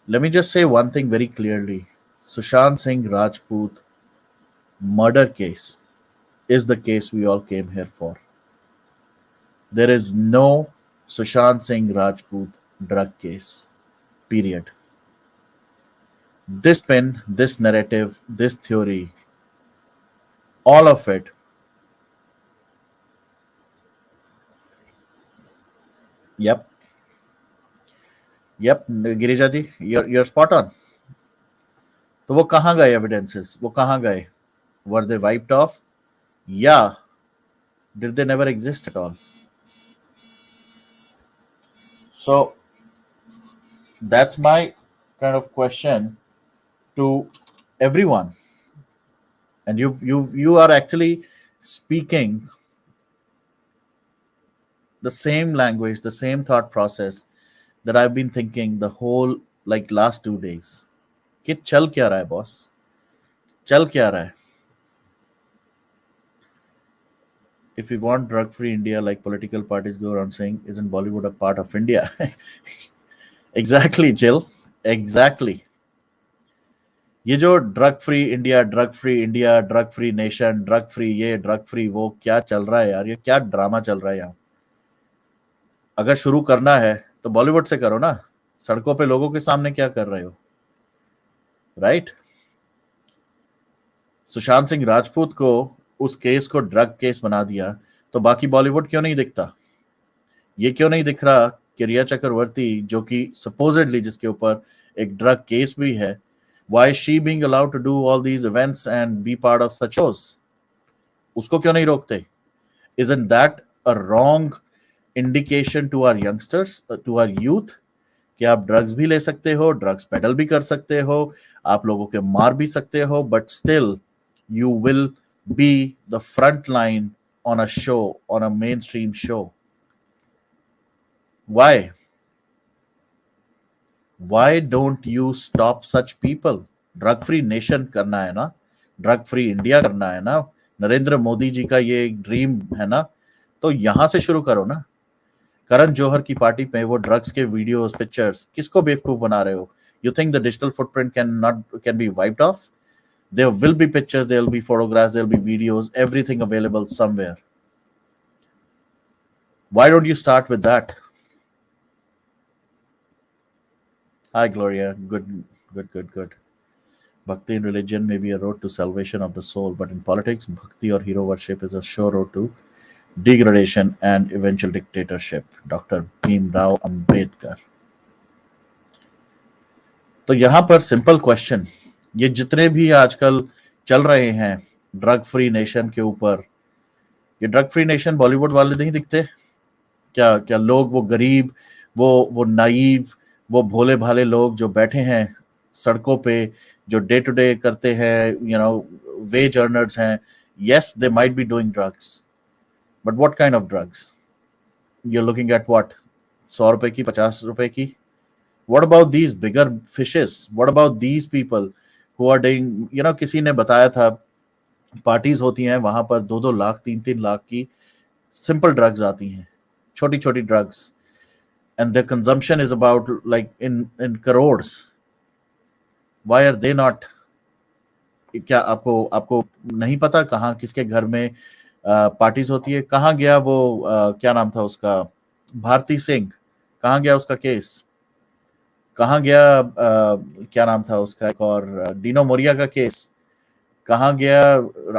Speaker 1: Let me just say one thing very clearly. Sushant Singh Rajput murder case is the case we all came here for. There is no Sushant Singh Rajput drug case. Period. This spin, this narrative, this theory, all of it. Yep, yep, Girija ji, you're spot on. तो वो कहाँ गए evidences? वो कहाँ गए? Were they wiped off? Yeah. Did they never exist at all? So that's my kind of question to everyone. And you are actually speaking the same language, the same thought process that I've been thinking the whole like last 2 days. कि चल क्या रहा है boss? चल क्या रहा है? If we want drug-free India, like political parties go around saying, isn't Bollywood a part of India? Exactly, Jill. Exactly. ये जो drug free India drug free nation drug free ये ड्रग फ्री वो क्या चल रहा है यार? ये क्या ड्रामा चल रहा है यहाँ? अगर शुरू करना है तो बॉलीवुड से करो ना. सड़कों पे लोगों के सामने क्या कर रहे हो? राइट? सुशांत सिंह राजपूत को उस केस को ड्रग केस बना दिया तो बाकी बॉलीवुड क्यों नहीं दिखता? ये क्यों नहीं दिख रहा कि रिया चक्रवर्ती जो कि सपोजिटली जिसके ऊपर एक ड्रग केस भी है, why is she being allowed to do all these events and be part of such shows? उसको क्यों नहीं रोकते? Isn't that a wrong indication to our youngsters, to our youth? कि आप ड्रग्स भी ले सकते हो, ड्रग्स पेडल भी कर सकते हो, आप लोगों के मार भी सकते हो, but still you will be the front line on a show, on a mainstream show. Why? Why don't you stop such people? Drug free nation करना है ना, ड्रग फ्री इंडिया करना है ना, नरेंद्र मोदी जी का ये एक ड्रीम है ना, तो यहां से शुरू करो ना. करण जौहर की पार्टी पे वो ड्रग्स के वीडियोस पिक्चर्स किसको बेवकूफ बना रहे हो? You think the digital footprint can be wiped off? There will be pictures, there will be photographs, there will be videos, everything available somewhere. Why don't you start with that? Hi, Gloria. Good, good, good, good. Bhakti in religion may be a road to salvation of the soul, but in politics, bhakti or hero worship is a sure road to degradation and eventual dictatorship. Dr. Bhim Rao Ambedkar. तो यहां पर simple question, ये जितने भी आजकल चल रहे हैं ड्रग फ्री नेशन के ऊपर, ये ड्रग फ्री नेशन बॉलीवुड वाले नहीं दिखते क्या? क्या लोग वो गरीब, वो नाइव, वो भोले भाले लोग जो बैठे हैं सड़कों पे, जो डे टू डे करते हैं, वेज अर्नर्स हैं. Yes, they might be doing drugs, but what kind of drugs? You're looking at what? 100 रुपए की, 50 रुपए की? What about these bigger fishes? What about these people who are doing, किसी ने बताया था पार्टीज होती हैं वहां पर 2-2 लाख 3-3 लाख की सिंपल ड्रग्स आती हैं, छोटी छोटी drugs, and their consumption is about like in crores. Why are they not? क्या आपको नहीं पता कहाँ किसके घर में पार्टीज होती है? कहाँ गया वो क्या नाम था उसका, भारती सिंह, कहाँ गया उसका केस? कहाँ गया क्या नाम था उसका एक और डीनो मोरिया का केस? कहाँ गया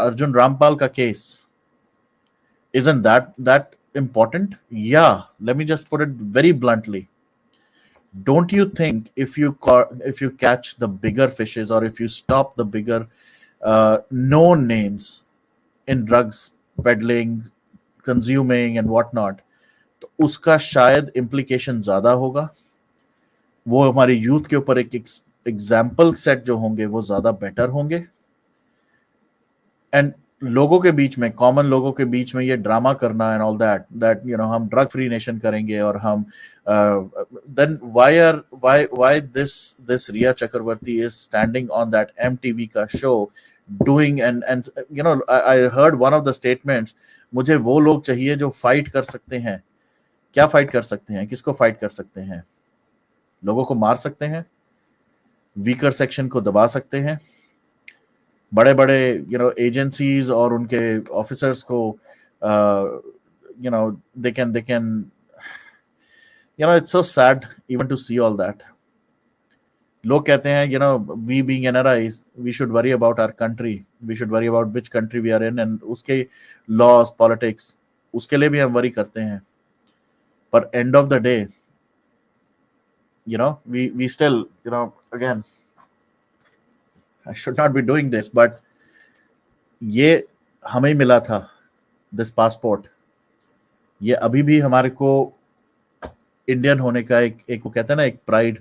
Speaker 1: अर्जुन रामपाल का case? Isn't that important? Yeah, let me just put it very bluntly. Don't you think if you catch the bigger fishes, or if you stop the bigger known names in drugs peddling, consuming and whatnot, तो उसका शायद implication ज्यादा होगा, वो हमारे youth के ऊपर एक एग्जाम्पल सेट जो होंगे वो ज्यादा बेटर होंगे. एंड लोगों के बीच में, कॉमन लोगों के बीच में ये ड्रामा करना एंड ऑल दैट हम ड्रग फ्री नेशन करेंगे और हम then why this Rhea Chakraborty is standing on that MTV का show doing and I heard one of the statements, मुझे वो लोग चाहिए जो फाइट कर सकते हैं. क्या फाइट कर सकते हैं, किसको फाइट कर सकते हैं? लोगों को मार सकते हैं, वीकर सेक्शन को दबा सकते हैं, बड़े बड़े एजेंसीज और उनके ऑफिसर्स को they can it's so sad even to see all that. लोग कहते हैं we being NRIs we should worry about our country, we should worry about which country we are in and उसके laws politics, उसके लिए भी हम worry करते हैं. पर end of the day we still again, I should not be doing this, but ये हमें मिला था, दिस पासपोर्ट. ये अभी भी हमारे को इंडियन होने का एक वो कहते हैं ना, एक प्राइड,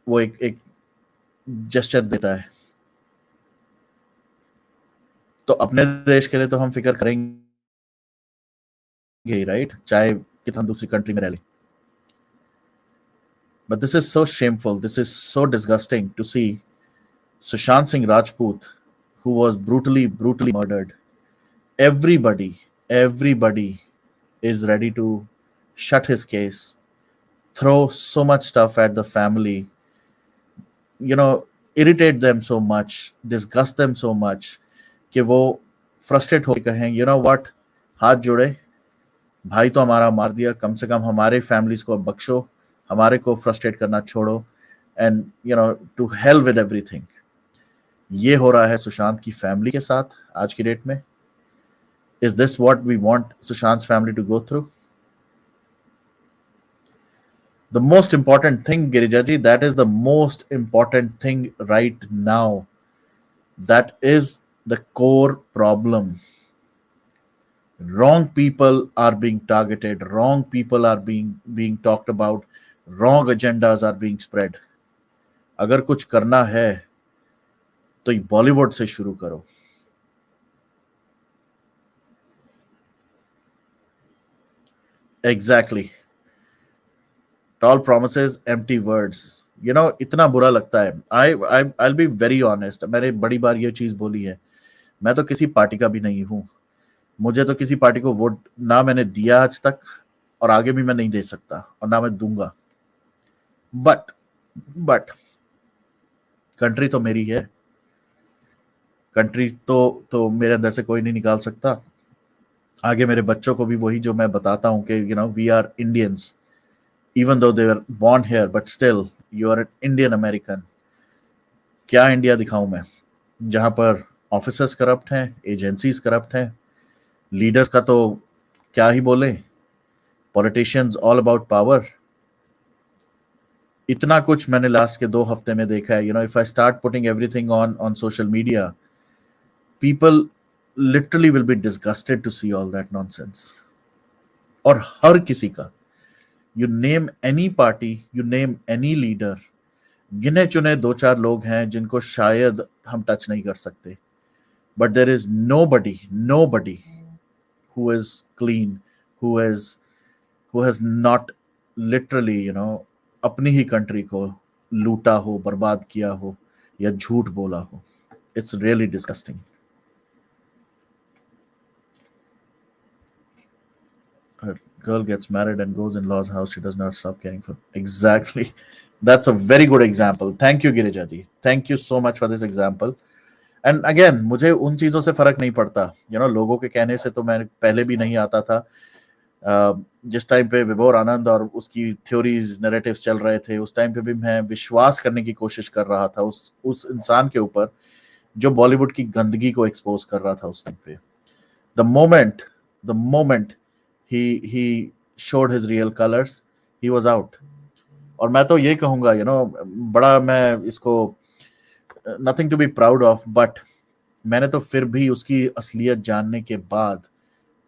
Speaker 1: वो एक जेस्चर देता है. तो अपने देश के लिए तो हम फिक्र करेंगे ही, राइट, चाहे कितना दूसरी कंट्री में रह ले. But this is so shameful, this is so disgusting to see Sushant Singh Rajput, who was brutally murdered. Everybody is ready to shut his case, throw so much stuff at the family, irritate them so much, disgust them so much कि वो frustrate होकर कहें what, हाथ जोड़े, भाई तो हमारा मार दिया, कम से कम हमारे फैमिलीज को बख्शो, हमारे को फ्रस्ट्रेट करना छोड़ो, and to hell with everything. ये हो रहा है सुशांत की फैमिली के साथ आज की डेट में. Is this what we want Sushant family to go through? The most important thing, Girijaji, that is the most important thing right now. That is the core problem. Wrong people are being targeted, wrong people are being talked about, wrong agendas are being spread. अगर कुछ करना है तो बॉलीवुड से शुरू करो. Exactly. Tall promises, empty words. इतना बुरा लगता है. I'll be very honest. मैंने बड़ी बार ये चीज बोली है, मैं तो किसी पार्टी का भी नहीं हूं. मुझे तो किसी पार्टी को वोट ना मैंने दिया आज तक, और आगे भी मैं नहीं दे सकता, और ना मैं दूंगा. बट कंट्री तो मेरी है. कंट्री तो मेरे अंदर से कोई नहीं निकाल सकता. आगे मेरे बच्चों को भी वही जो मैं बताता हूँ कि we are Indians, even though they were born here, but still you are an Indian American. क्या इंडिया दिखाऊं मैं, जहां पर ऑफिसर्स करप्ट हैं, एजेंसीज करप्ट हैं, लीडर्स का तो क्या ही बोले, पॉलिटिशियंस ऑल अबाउट पावर. इतना कुछ मैंने लास्ट के 2 हफ्ते में देखा है. If I start putting everything on social media, people literally will be disgusted to see all that nonsense. और हर किसी का, you name any party, you name any leader, गिने चुने 2-4 लोग हैं जिनको शायद हम टच नहीं कर सकते, but there is nobody who is clean, who has not literally अपनी ही कंट्री को लूटा हो, बर्बाद किया हो, या झूठ बोला हो. It's really disgusting. A girl gets married and goes in law's house, she does not stop caring for. Exactly. That's a very good example. Thank you, Girija ji. Thank you so much for this example. And again, मुझे उन चीज़ों से फर्क नहीं पड़ता. लोगों के कहने से तो मैं पहले भी नहीं आता था. जिस टाइम पे विभोर आनंद और उसकी थ्योरीज, नैरेटिव्स चल रहे थे, उस टाइम पे भी मैं विश्वास करने की कोशिश कर रहा था उस इंसान के ऊपर जो बॉलीवुड की गंदगी को एक्सपोज कर रहा था उस टाइम पे. The moment he showed his real colors, he was out. और मैं तो ये कहूंगा, बड़ा मैं इसको nothing to be proud of, but मैंने तो फिर भी उसकी असलियत जानने के बाद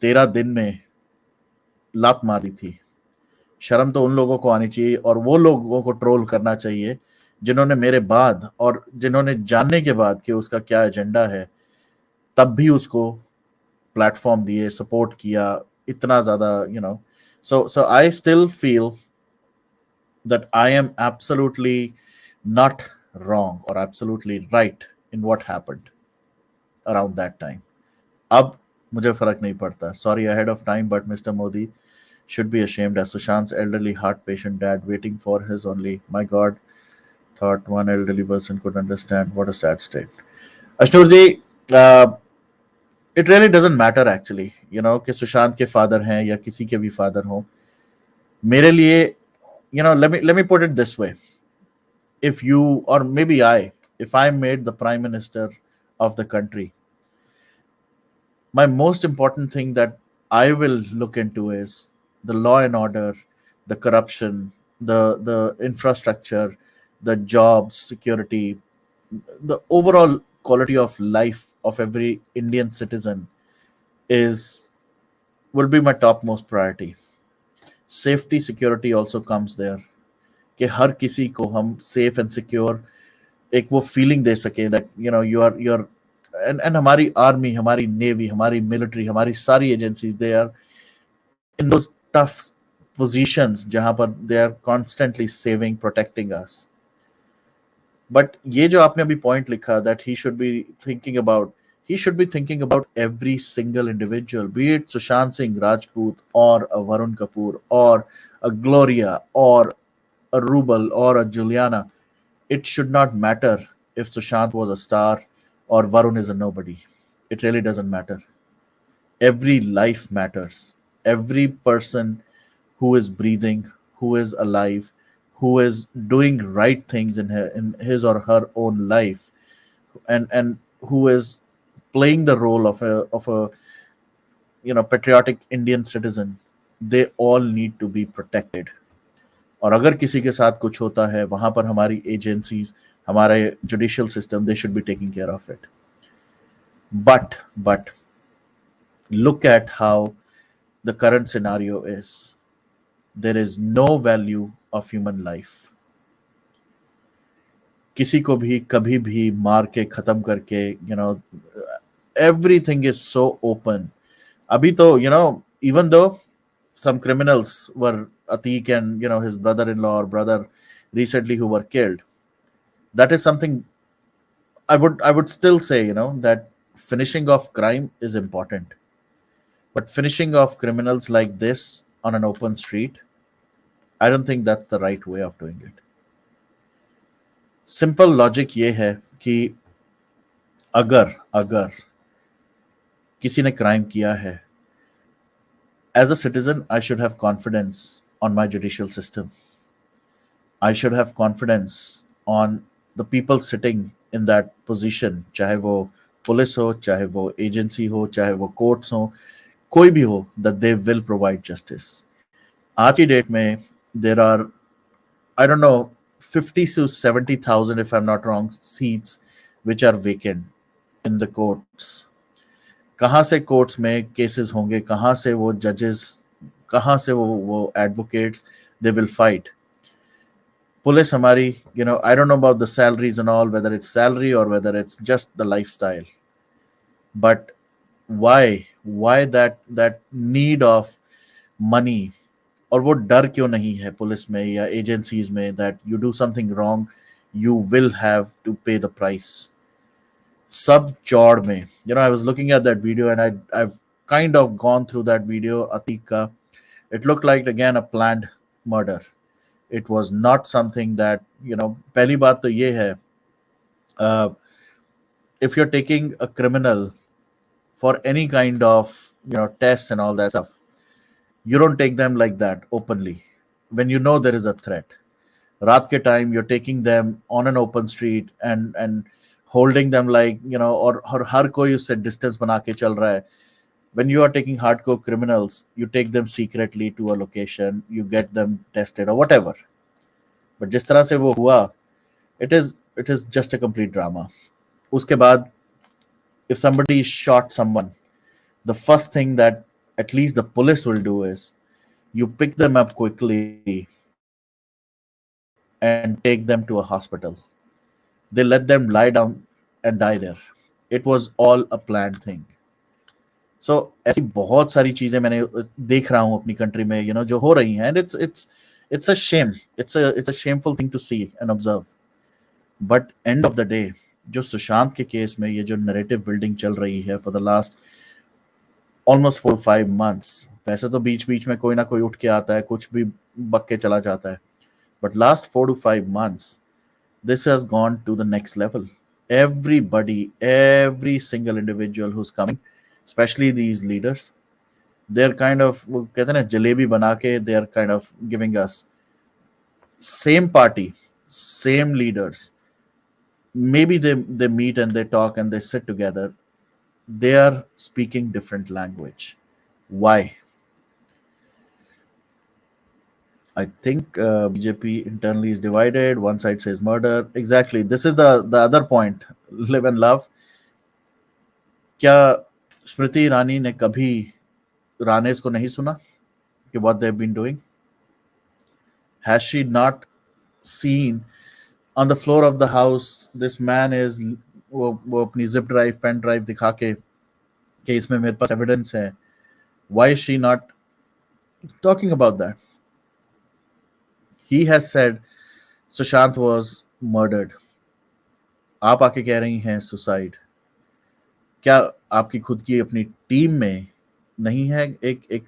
Speaker 1: 13 दिन में लात मारी थी. शर्म तो उन लोगों को आनी चाहिए, और वो लोगों को ट्रोल करना चाहिए जिन्होंने मेरे बाद और जिन्होंने जानने के बाद कि उसका क्या एजेंडा है, तब भी उसको प्लेटफॉर्म दिए, सपोर्ट किया इतना ज्यादा. So I still feel that I am absolutely not wrong or absolutely right in what happened. around that time. अब मुझे फर्क नहीं पड़ता. Sorry ahead of time, but Mr. Modi should be ashamed as Sushant's elderly heart patient dad waiting for his only. My God, thought one elderly person could understand. What a sad state. Ashnurji, it really doesn't matter actually, कि सुशांत के father हैं या किसी के भी father हों. मेरे लिए, let me put it this way. If you, or maybe if I made the prime minister of the country, my most important thing that I will look into is the law and order, the corruption, the infrastructure, the jobs, security, the overall quality of life of every Indian citizen is will be my topmost priority. Safety, security also comes there. कि हर किसी को हम safe and secure एक वो feeling दे सके that you're and हमारी army, हमारी navy, हमारी military, हमारी सारी agencies, they are in those tough positions जहां पर they are constantly saving, protecting us. But ये जो आपने अभी point लिखा that he should be thinking about every single individual, be it Sushant Singh Rajput or a Varun Kapoor or a Gloria or a Rubal or a Juliana. It should not matter if Sushant was a star or Varun is a nobody. It really doesn't matter. Every life matters. Every person who is breathing, who is alive, who is doing right things in his or her own life, and who is playing the role of a patriotic Indian citizen, they all need to be protected. और अगर किसी के साथ कुछ होता है वहां पर हमारी एजेंसीज, हमारे judicial system, they should be taking care of it. But look at how the current scenario is. There is no value of human life. किसी को भी कभी भी मार के खत्म करके, everything is so open. अभी तो, even though some criminals were Atik and his brother-in-law or brother recently who were killed, that is something I would still say, that finishing off crime is important. But finishing off criminals like this on an open street, I don't think that's the right way of doing it. Simple logic ये है कि अगर अगर किसी ने crime किया है, as a citizen, I should have confidence on my judicial system. I should have confidence on the people sitting in that position, चाहे वो पुलिस हो, चाहे वो एजेंसी हो, चाहे वो कोर्ट्स हो, कोई भी हो, that they will provide justice. आज की डेट में there are, I don't know, 50 to 70,000, if I'm not wrong, seats which are vacant in the courts. कहाँ से कोर्ट्स में केसेस होंगे, कहाँ से वो जजेस, कहाँ से वो advocates, they will fight. Police हमारी, I don't know about the salaries and all, whether it's salary or whether it's just the lifestyle. But why that need of money, और वो डर क्यों नहीं है पुलिस में या एजेंसीज में that you do something wrong, you will have to pay the price. सब चौड़ में, I was looking at that video and I've kind of gone through that video, Atik ka. It looked like again a planned murder. It was not something that, पहली बात तो ये है, if you're taking a criminal for any kind of, tests and all that stuff, you don't take them like that openly when you know there is a threat. रात के time you're taking them on an open street and holding them like, और हर कोई उससे distance बना के चल रहा है. When you are taking hardcore criminals, you take them secretly to a location, you get them tested or whatever. But जिस तरह से वो हुआ, it is just a complete drama. उसके बाद, if somebody shot someone, the first thing that at least the police will do is you pick them up quickly and take them to a hospital. They let them lie down and die there. It was all a planned thing. So ऐसी बहुत सारी चीजें मैंने देख रहा हूँ अपनी country में, जो हो रही हैं, and it's a shame. It's a shameful thing to see and observe. But end of the day, जो सुशांत के केस में ये जो नैरेटिव बिल्डिंग चल रही है for the last almost 4-5 months, वैसे तो बीच बीच में कोई ना कोई उठ के आता है, कुछ भी बक के चला जाता है, but last 4 to 5 months this has gone to the next level. Everybody, every single individual who's coming, especially these leaders, they're kind of, वो कहते हैं ना जलेबी बना के, they're kind of giving us same party, same leaders. Maybe they meet and they talk and they sit together. They are speaking different language. Why? I think BJP internally is divided. One side says murder. Exactly. This is the other point. Live and love. क्या स्मृति ईरानी ने कभी रानेस को नहीं सुना कि what they've been doing? Has she not seen on the floor of the house this man is वो अपनी zip drive, pen drive दिखा के कि इसमें मेरे पास evidence है. Why is she not talking about that? He has said Sushant was murdered. आप आके कह रही हैं सुसाइड. क्या आपकी खुद की अपनी टीम में नहीं है एक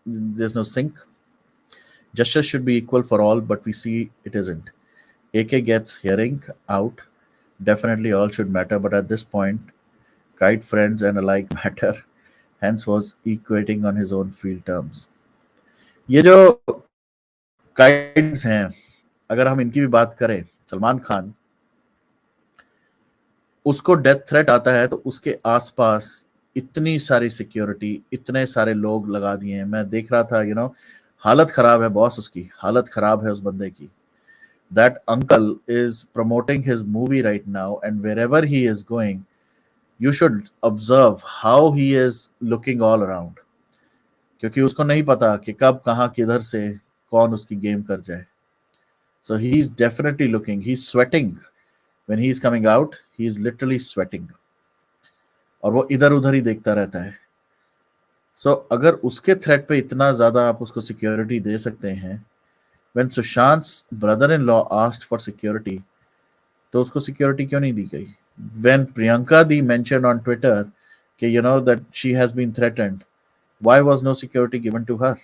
Speaker 1: there's no sync? Justice should be equal for all, but we see it isn't. AK gets hearing out. Definitely all should matter, but at this point, kite friends and alike matter. Hence was equating on his own field terms. ये जो kites हैं, अगर हम इनकी भी बात करें, सलमान खान, उसको डेथ थ्रेट आता है तो उसके आसपास इतनी सारी सिक्योरिटी, इतने सारे लोग लगा दिए हैं. मैं देख रहा था, हालत खराब है बॉस, उसकी हालत खराब है उस बंदे की. That uncle is promoting his movie right now, and wherever he is going, you should observe how he is looking all around. क्योंकि उसको नहीं पता कि कब कहाँ किधर से कौन उसकी गेम कर जाए. So he is definitely looking. He's sweating when he is coming out. He is literally sweating. और वो इधर उधर ही देखता रहता है. So अगर उसके थ्रेट पे इतना ज्यादा आप उसको सिक्योरिटी दे सकते हैं, when Sushant's brother-in-law asked for security, तो उसको सिक्योरिटी क्यों नहीं दी गई? When Priyanka Di mentioned on Twitter कि that she has been threatened, why was no security given to her?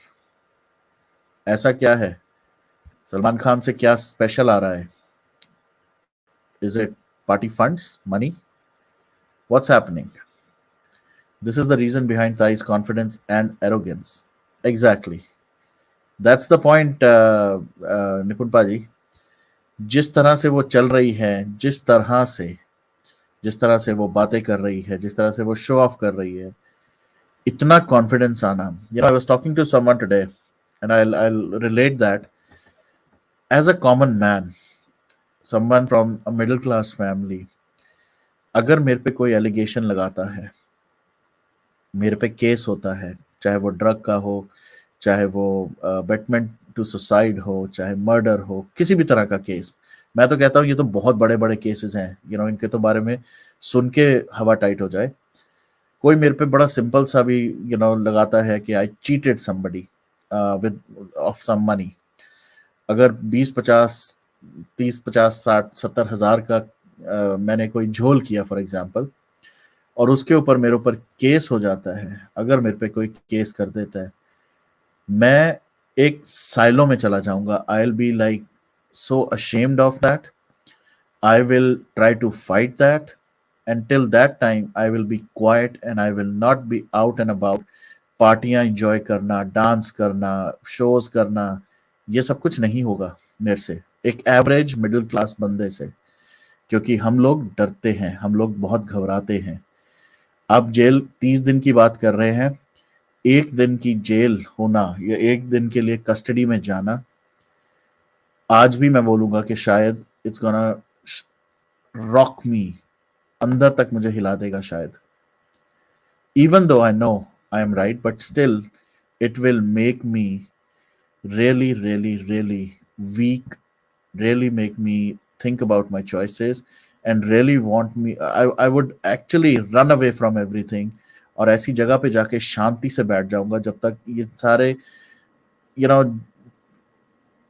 Speaker 1: ऐसा क्या है? सलमान खान से क्या स्पेशल आ रहा है? Is it party funds, money? What's happening? This is the reason behind Thai's confidence and arrogance. Exactly. That's the point, निपुण पाजी. जिस तरह से वो चल रही है, जिस तरह से वो बातें कर रही है, जिस तरह से वो शो ऑफ कर रही है, इतना कॉन्फिडेंस आना. I was talking to someone today, and I'll relate that. As a common man, someone from a middle class family, अगर मेरे पे कोई एलिगेशन लगाता है, मेरे पे केस होता है, चाहे वो ड्रग का हो, चाहे वो बेटमेंट टू सुसाइड हो, चाहे मर्डर हो, किसी भी तरह का केस, मैं तो कहता हूँ ये तो बहुत बड़े बड़े केसेस हैं, इनके तो बारे में सुन के हवा टाइट हो जाए. कोई मेरे पे बड़ा सिंपल सा भी लगाता है कि I cheated somebody with of some money. अगर 20-50-30-50-60-70 हज़ार का मैंने कोई झोल किया फॉर एग्जांपल, और उसके ऊपर मेरे ऊपर केस हो जाता है, अगर मेरे पे कोई केस कर देता है, मैं एक साइलो में चला जाऊंगा. I will be like so ashamed of that. I will try to fight that. Until that time, I will be quiet and I will not be out and about. पार्टियां enjoy करना, dance करना, shows करना, ये सब कुछ नहीं होगा मेरे से, एक एवरेज मिडिल क्लास बंदे से. क्योंकि हम लोग डरते हैं, हम लोग बहुत घबराते हैं. आप जेल 30 दिन की बात कर रहे हैं. एक दिन की जेल होना या एक दिन के लिए कस्टडी में जाना, आज भी मैं बोलूंगा कि शायद इट्स गोना रॉक मी, अंदर तक मुझे हिला देगा शायद. Even though I know I am right, but still it will make me really, really, really weak, really make me think about my choices, and really want me, I would actually run away from everything. और ऐसी जगह पे जाके शांति से बैठ जाऊंगा जब तक ये सारे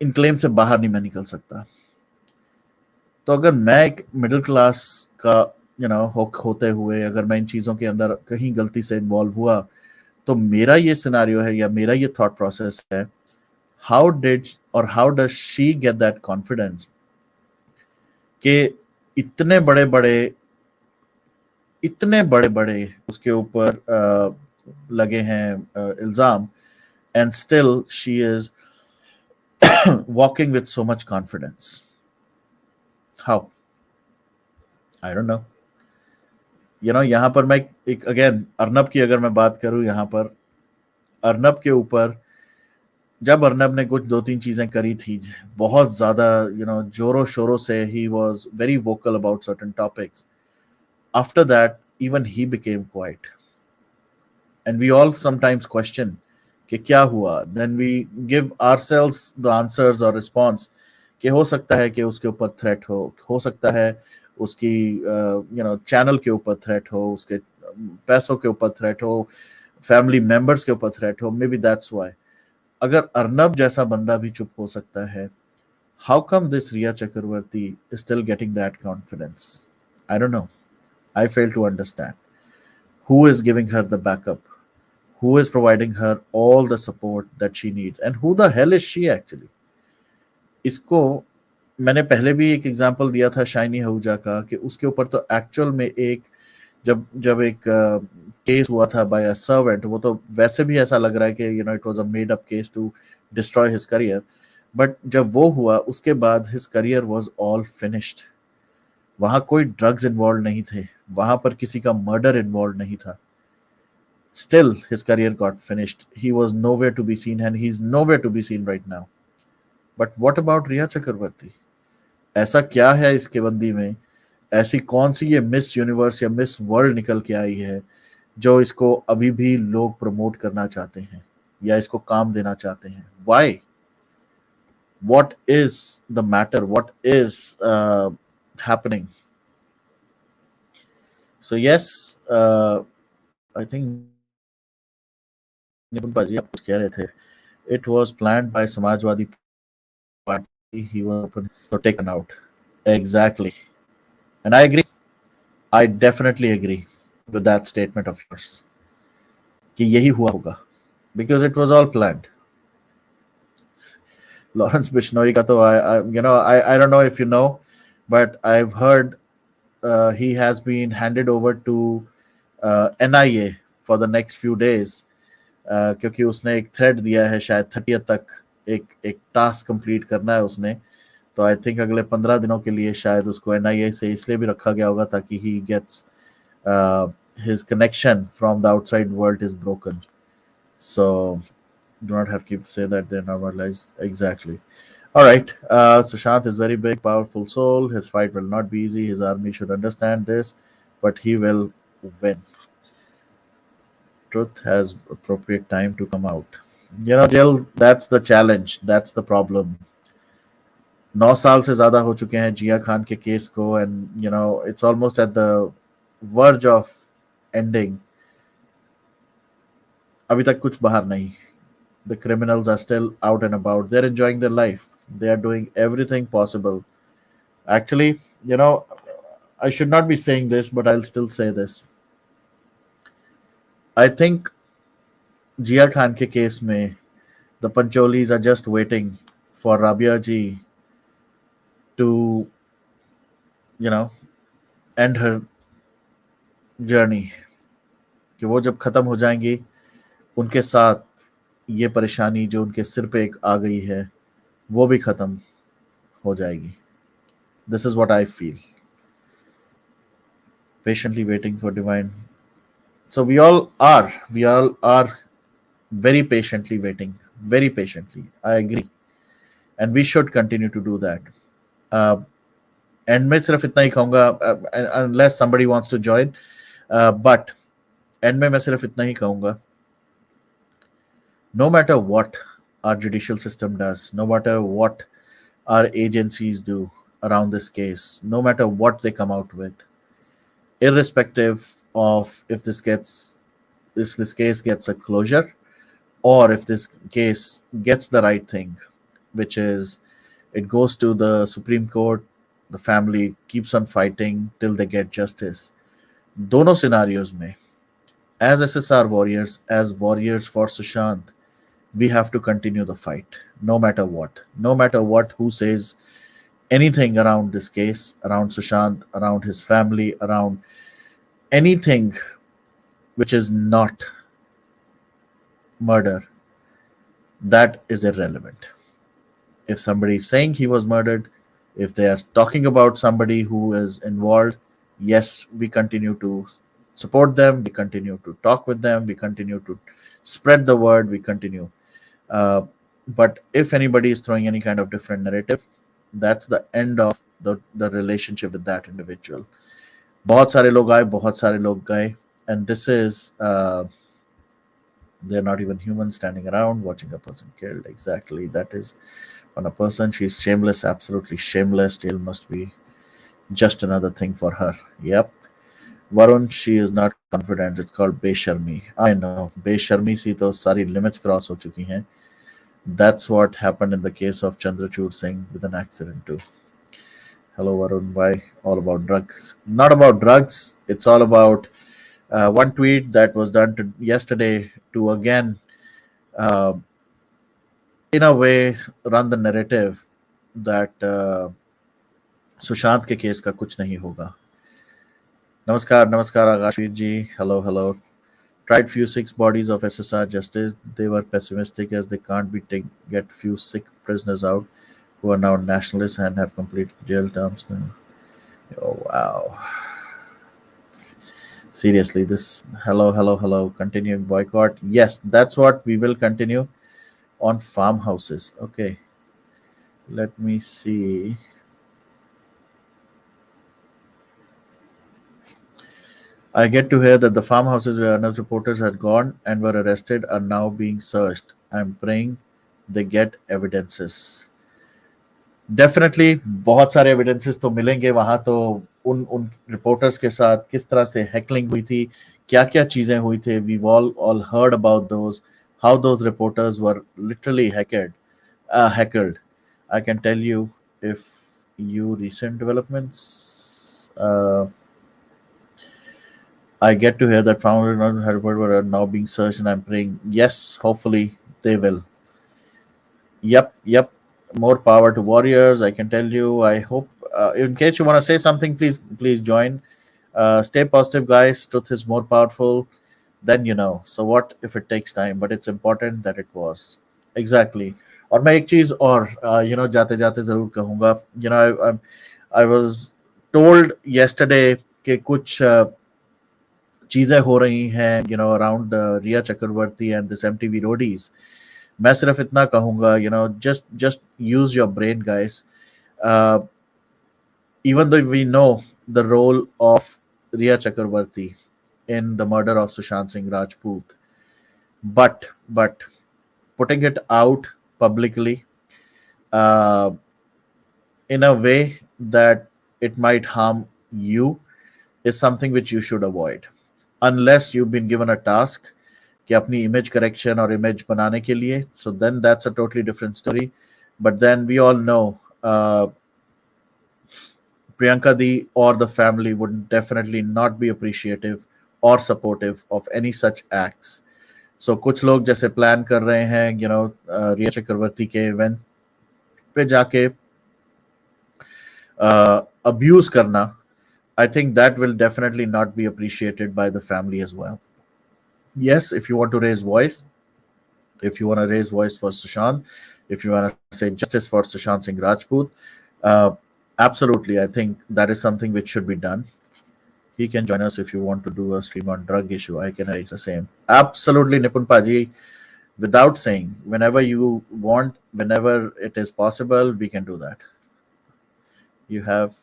Speaker 1: इन क्लेम से बाहर नहीं मैं निकल सकता. तो अगर मैं एक मिडिल क्लास का होते हुए अगर मैं इन चीज़ों के अंदर कहीं गलती से इन्वॉल्व हुआ, तो मेरा ये सिनेरियो है या मेरा ये थॉट प्रोसेस है, हाउ डिड और how does she get that confidence कि इतने बड़े बड़े इतने बड़े बड़े उसके ऊपर लगे हैं इल्जाम, and still she is walking with so much confidence. How? I don't no. यहाँ पर मैं एक अगेन अर्नब की अगर मैं बात करूं, यहाँ पर अर्नब के ऊपर जब अर्नब ने कुछ दो तीन चीजें करी थी, बहुत ज्यादा जोरों शोरों से he was very vocal about certain topics. After that even he became quiet, and we all sometimes question कि क्या हुआ, then we give ourselves the answers और रिस्पॉन्स कि हो सकता है कि उसके ऊपर थ्रेट हो सकता है उसकी चैनल के ऊपर थ्रेट हो, उसके पैसों के ऊपर थ्रेट हो, फैमिली मेंबर्स के ऊपर थ्रेट हो, मे बी दैट्स वाई। अगर अर्नब जैसा बंदा भी चुप हो सकता है, how come this Rhea Chakraborty is still getting that confidence? I don't know. I fail to understand who is giving her the backup, who is providing her all the support that she needs, and who the hell is she actually? इसको मैंने पहले भी एक example दिया था shiny Ahuja का कि उसके ऊपर तो एक्चुअल में एक जब जब एक केस हुआ था बाय अ सर्वेंट, वो तो वैसे भी ऐसा लग रहा है कि it was a made up case to destroy his career, but जब वो हुआ उसके बाद his career was all finished. वहां कोई ड्रग्स इन्वॉल्व नहीं थे, वहां पर किसी का मर्डर इन्वॉल्व नहीं था। Still, his career got finished. He was nowhere to be seen, and he's nowhere to be seen right now. But what about रिया चक्रवर्ती? ऐसा क्या है इसके बंदी में? ऐसी कौन सी ये मिस यूनिवर्स या मिस वर्ल्ड निकल के आई है जो इसको अभी भी लोग प्रमोट करना चाहते हैं या इसको काम देना चाहते हैं? Why? What is the matter? What is happening? So yes, I think निपुण पाजी आप कुछ कह रहे थे. It was planned by Samajwadi Party. He was so taken out. Exactly. And I agree. I definitely agree with that statement of yours. कि यही हुआ होगा. Because it was all planned. Lawrence Bishnoi ka to I don't know if you know, but I've heard he has been handed over to NIA for the next few days. क्योंकि उसने एक thread दिया है शायद 30 तक एक एक task complete करना है उसने, तो आई थिंक अगले 15 दिनों के लिए शायद उसको एनआईए से इसलिए भी रखा गया होगा ताकि he gets his connection from the outside world is broken. So do not have to say that they're normalized. Exactly. All right. Sushant is very big, powerful soul. His fight will not be easy. His army should understand this, but he will win. Truth has appropriate time to come out. Jill, that's the challenge. That's the problem. 9 साल से ज्यादा हो चुके हैं जिया खान के case को, and it's almost at the verge of ending. अभी तक कुछ बाहर नहीं. The criminals are still out and about. They're enjoying their life. They are doing everything possible. Actually, I should not be saying this, but I'll still say this. I think Jia Khan ke case mein, the Pancholis are just waiting for Rabia ji to, end her journey. कि वो जब खत्म हो जाएंगी, उनके साथ ये परेशानी जो उनके सिर पे एक आ गई है वो भी खत्म हो जाएगी. This is what I feel. Patiently waiting for divine. So we all are very patiently waiting, very patiently. I agree, and we should continue to do that. Uh, and में सिर्फ इतना ही कहूंगा, unless somebody wants to join, but and में मैं सिर्फ इतना ही कहूंगा, no matter what our judicial system does, no matter what our agencies do around this case, no matter what they come out with, irrespective of if this case gets a closure or if this case gets the right thing, which is it goes to the Supreme Court, the family keeps on fighting till they get justice. Dono scenarios mein, as SSR warriors, as warriors for Sushant, we have to continue the fight, no matter what. No matter what, who says anything around this case, around Sushant, around his family, around anything which is not murder, that is irrelevant. If somebody is saying he was murdered, if they are talking about somebody who is involved, yes, we continue to support them, we continue to talk with them, we continue to spread the word, we continue. Uh, but if anybody is throwing any kind of different narrative, that's the end of the relationship with that individual. बहुत सारे लोग आए, बहुत सारे लोग गए, and this is they're not even humans standing around watching a person killed. Exactly, that is on a person. She's shameless, absolutely shameless. Jail must be just another thing for her. Yep. Varun, she is not confident. It's called Besharmi. I know. Besharmi si to sari limits cross ho chuki hain. That's what happened in the case of Chandrachud Singh with an accident too. Hello, Varun. Why? All about drugs. Not about drugs. It's all about one tweet that was done yesterday to again, uh, in a way, run the narrative that Sushant के case का कुछ नहीं होगा. Namaskar, namaskar, Agashveer ji. Hello, hello. Tried few six bodies of SSR justice. They were pessimistic as they can't get few sick prisoners out who are now nationalists and have completed jail terms now. Oh wow. Seriously, this hello, hello, hello. Continuing boycott. Yes, that's what we will continue on farmhouses. Okay. Let me see. I get to hear that the farmhouses where enough reporters had gone and were arrested are now being searched. I'm praying they get evidences. Definitely बहुत सारे evidences तो मिलेंगे वहां. तो उन reporters के साथ किस तरह से हैकलिंग हुई थी, क्या क्या चीजें हुई थी, we all heard about those, how those reporters were literally heckled. I can tell you if you recent developments. I get to hear that founders and Harvard are now being searched, and I'm praying, yes, hopefully they will. Yep. More power to warriors. I can tell you. I hope. In case you want to say something, please join. Stay positive, guys. Truth is more powerful than you know. So what if it takes time? But it's important that it was exactly. और मैं एक चीज और जाते जाते जरूर कहूंगा. I was told yesterday कि कुछ चीजें हो रही हैं around Rhea Chakraborty and this MTV Roadies. मैं सिर्फ इतना कहूंगा, just use your brain, guys. Even though we know the role of Riya Chakravarti in the murder of Sushant Singh Rajput, but putting it out publicly in a way that it might harm you is something which you should avoid, unless you've been given a task कि अपनी image correction और image बनाने के लिए. So then that's a totally different story. But then we all know Priyanka Di or the family would definitely not be appreciative or supportive of any such acts. So कुछ लोग जैसे plan कर रहे हैं रिया चक्रवर्ती के event पे जाके abuse करना, I think that will definitely not be appreciated by the family as well. Yes, if you want to raise voice, if you want to raise voice for Sushant, if you want to say justice for Sushant Singh Rajput, absolutely, I think that is something which should be done. He can join us if you want to do a stream on drug issue. I can arrange the same. Absolutely, Nipun Paji. Without saying, whenever you want, whenever it is possible, we can do that. You have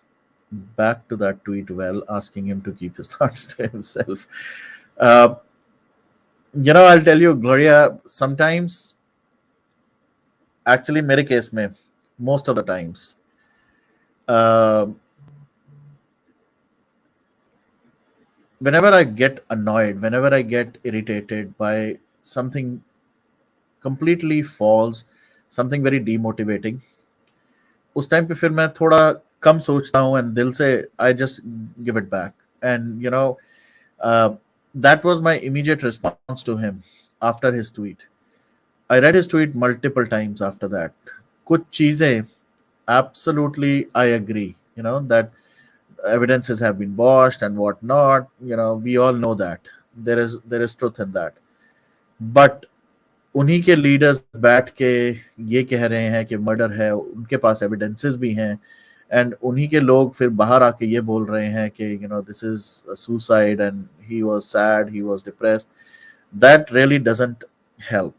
Speaker 1: back to that tweet well, asking him to keep his thoughts to himself. I'll tell you, Gloria, sometimes, actually, मेरे case में, most of the times, whenever I get annoyed, whenever I get irritated by something completely false, something very demotivating, उस time पे फिर मैं थोड़ा कम सोचता हूँ and दिल से I just give it back. And uh, that was my immediate response to him after his tweet. I read his tweet multiple times after that. कुछ चीजें absolutely I agree. That evidences have been washed and whatnot. We all know that there is truth in that. But उन्हीं के leaders बैठ के ये कह रहे हैं कि मर्डर है, उनके पास एविडेंसेस भी हैं, एंड उन्हीं के लोग फिर बाहर आके ये बोल रहे हैं कि this is suicide and he was sad, he was depressed. That really doesn't help.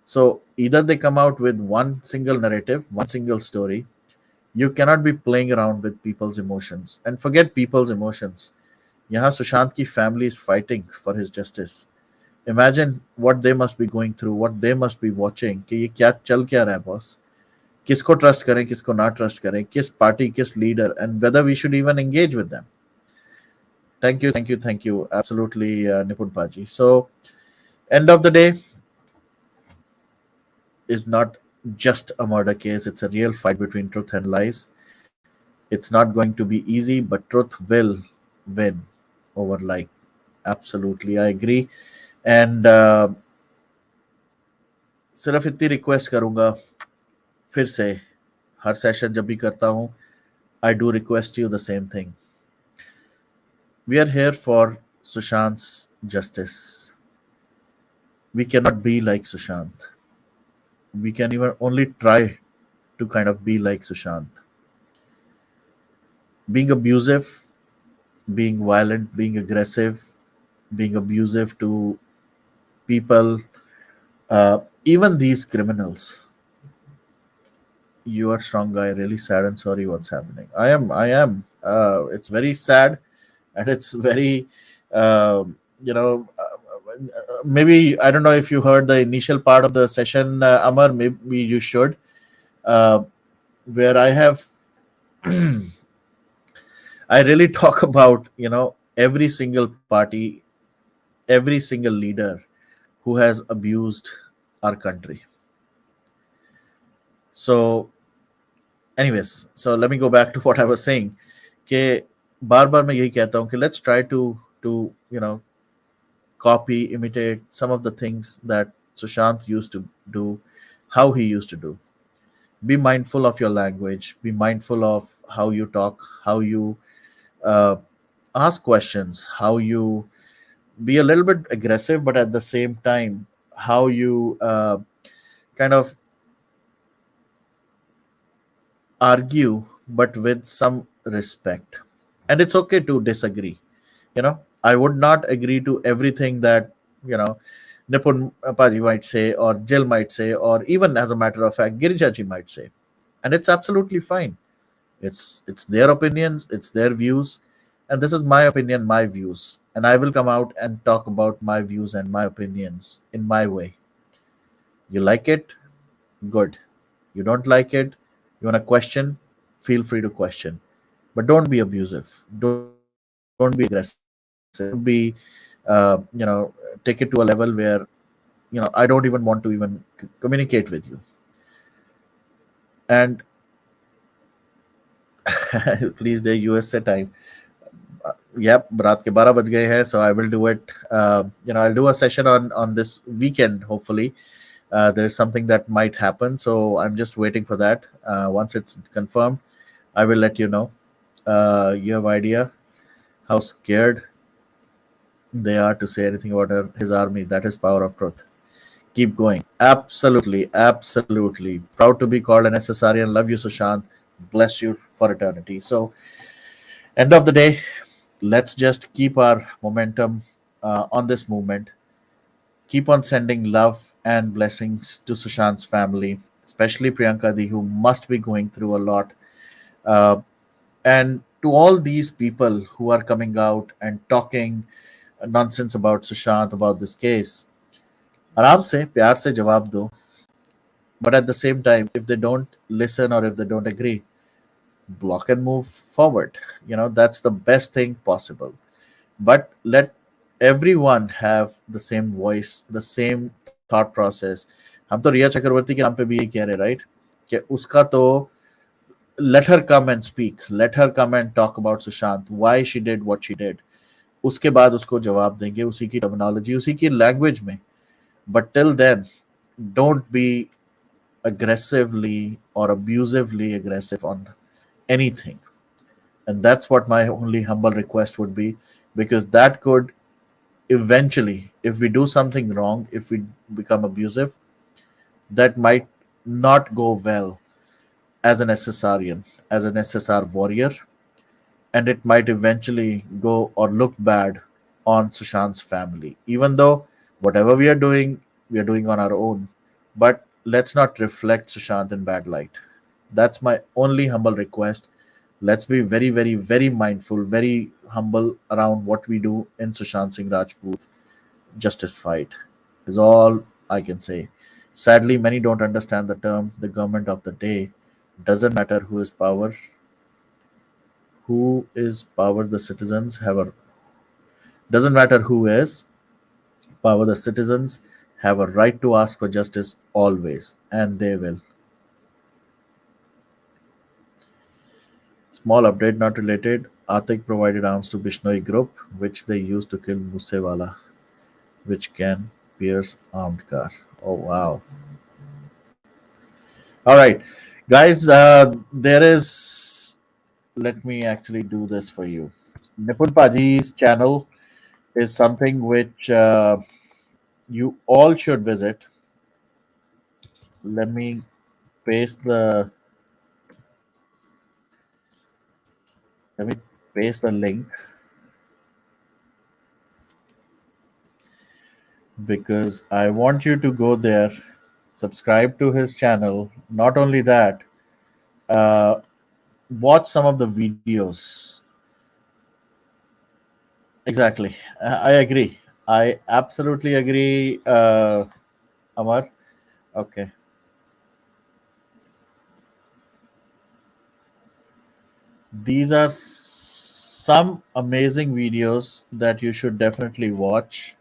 Speaker 1: So either they come out with one single narrative, one single story. You cannot be playing around with people's emotions. And forget people's emotions. यहाँ सुशांत की family is fighting for his justice. Imagine what they must be going through, what they must be watching कि ये क्या चल क्या रहा है boss. किसको ट्रस्ट करें, किसको ना ट्रस्ट करें, किस पार्टी, किस leader, and whether we should even engage with them. Thank you, absolutely, Nipun Paji. So end of the day is not just a murder case. It's a real fight between truth and lies. It's not going to be easy, but truth will win over lie. Absolutely, I agree. And सिर्फ इतनी request करूंगा फिर से, हर session जब भी करता हूं, I do request you the same thing. We are here for Sushant's justice. We cannot be like Sushant. We can even only try to kind of be like Sushant. Being abusive, being violent, being aggressive, being abusive to people, even these criminals. You are strong guy. Really sad and sorry what's happening. I am. I am. It's very sad, and it's very, maybe I don't know if you heard the initial part of the session, Amar. Maybe you should, uh, where I have, I really talk about every single party, every single leader who has abused our country. So, anyways, so let me go back to what I was saying. कि बार बार मैं यही कहता हूँ कि let's try to copy, imitate some of the things that Sushant used to do, how he used to do. Be mindful of your language. Be mindful of how you talk, how you uh, ask questions, how you be a little bit aggressive, but at the same time, how you kind of argue, but with some respect. And it's okay to disagree. I would not agree to everything that you know Nipun Paji might say, or Jill might say, or even as a matter of fact, Girijaji might say, and it's absolutely fine. It's their opinions, it's their views, and this is my opinion, my views, and I will come out and talk about my views and my opinions in my way. You like it, good. You don't like it, you want to question, feel free to question, but don't be abusive. Don't be aggressive. Don't be take it to a level where I don't even want to even communicate with you. And please, the USA time. Yep, रात के 12 बज गए हैं, so I will do it. I'll do a session on this weekend. Hopefully, there's something that might happen, so I'm just waiting for that. Once it's confirmed, I will let you know. You have idea how scared they are to say anything about his army. That is power of truth. Keep going. Absolutely, absolutely. Proud to be called an SSRian. Love you, Sushant. Bless you for eternity. So, end of the day, let's just keep our momentum on this movement. Keep on sending love and blessings to Sushant's family, especially Priyanka Di, who must be going through a lot. Uh, and to all these people who are coming out and talking nonsense about Sushant, about this case, आराम से प्यार से जवाब दो. But at the same time, if they don't listen or if they don't agree, block and move forward. That's the best thing possible. But let everyone have the same voice, the same thought process. हम तो रिया चक्रवर्ती के नाम पे भी यही कह रहे, right, कि उसका तो let her come and speak, let her come and talk about Sushant, why she did what she did. उसके बाद उसको जवाब देंगे उसी की टर्मिनोलॉजी उसी की लैंग्वेज में. But till then don't be aggressively or abusively aggressive on anything. And that's what my only humble request would be, because that could eventually, if we do something wrong, if we become abusive, that might not go well as an SSRian, as an SSR warrior, and it might eventually go or look bad on Sushant's family. Even though whatever we are doing on our own, but let's not reflect Sushant in bad light. That's my only humble request. Let's be very, very, very mindful, very humble around what we do in Sushant Singh Rajput justice fight, is all I can say. Sadly, many don't understand the term the government of the day. Doesn't matter who is power, the citizens have a doesn't matter who is power, the citizens have a right to ask for justice always, and they will. Small update not related. Atik provided arms to Bishnoi group, which they used to kill Musewala, which can pierce armed car. Oh wow. All right, guys. There is. Let me actually do this for you. Nipun Paji's channel is something which you all should visit. Let me paste the let me paste the link, because I want you to go there, subscribe to his channel. Not only that, uh, watch some of the videos. Exactly. I agree. I absolutely agree, Amar. Okay. These are some amazing videos that you should definitely watch.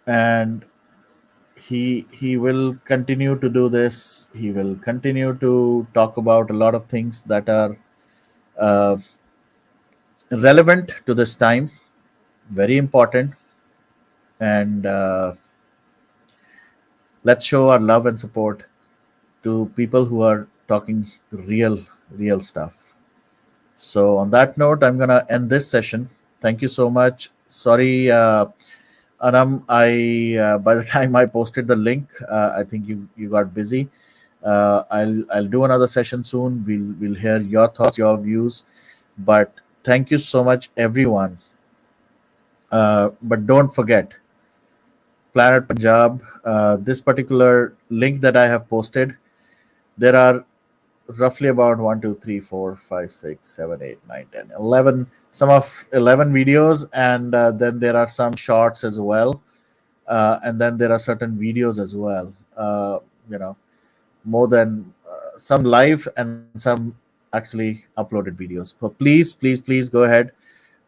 Speaker 1: And he will continue to do this. He will continue to talk about a lot of things that are uh, relevant to this time, very important. And let's show our love and support to people who are talking real stuff. So on that note, I'm gonna end this session. Thank you so much. Sorry, Anam, I by the time I posted the link, I think you got busy. I'll do another session soon. We'll hear your thoughts, your views. But thank you so much, everyone. But don't forget, Planet Punjab. This particular link that I have posted, there are roughly about 1, 2, 3, 4, 5, 6, 7, 8, 9, 10, 11. Some of 11 videos, and then there are some shorts as well, and then there are certain videos as well. You know, more than some live and some actually uploaded videos. So please go ahead,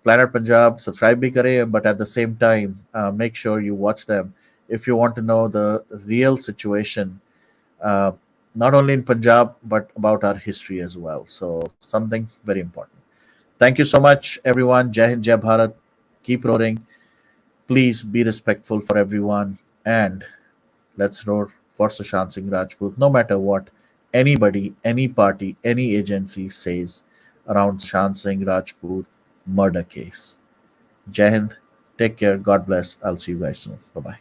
Speaker 1: Planet Punjab, subscribe bhi kare, but at the same time, make sure you watch them if you want to know the real situation, uh, not only in Punjab but about our history as well. So something very important. Thank you so much, everyone. Jai Hind, Jai Bharat. Keep roaring. Please be respectful for everyone, and let's roar for Sushant Singh Rajput, no matter what anybody, any party, any agency says around Sushant Singh Rajput murder case. Jai Hind. Take care. God bless. I'll see you guys soon. Bye bye.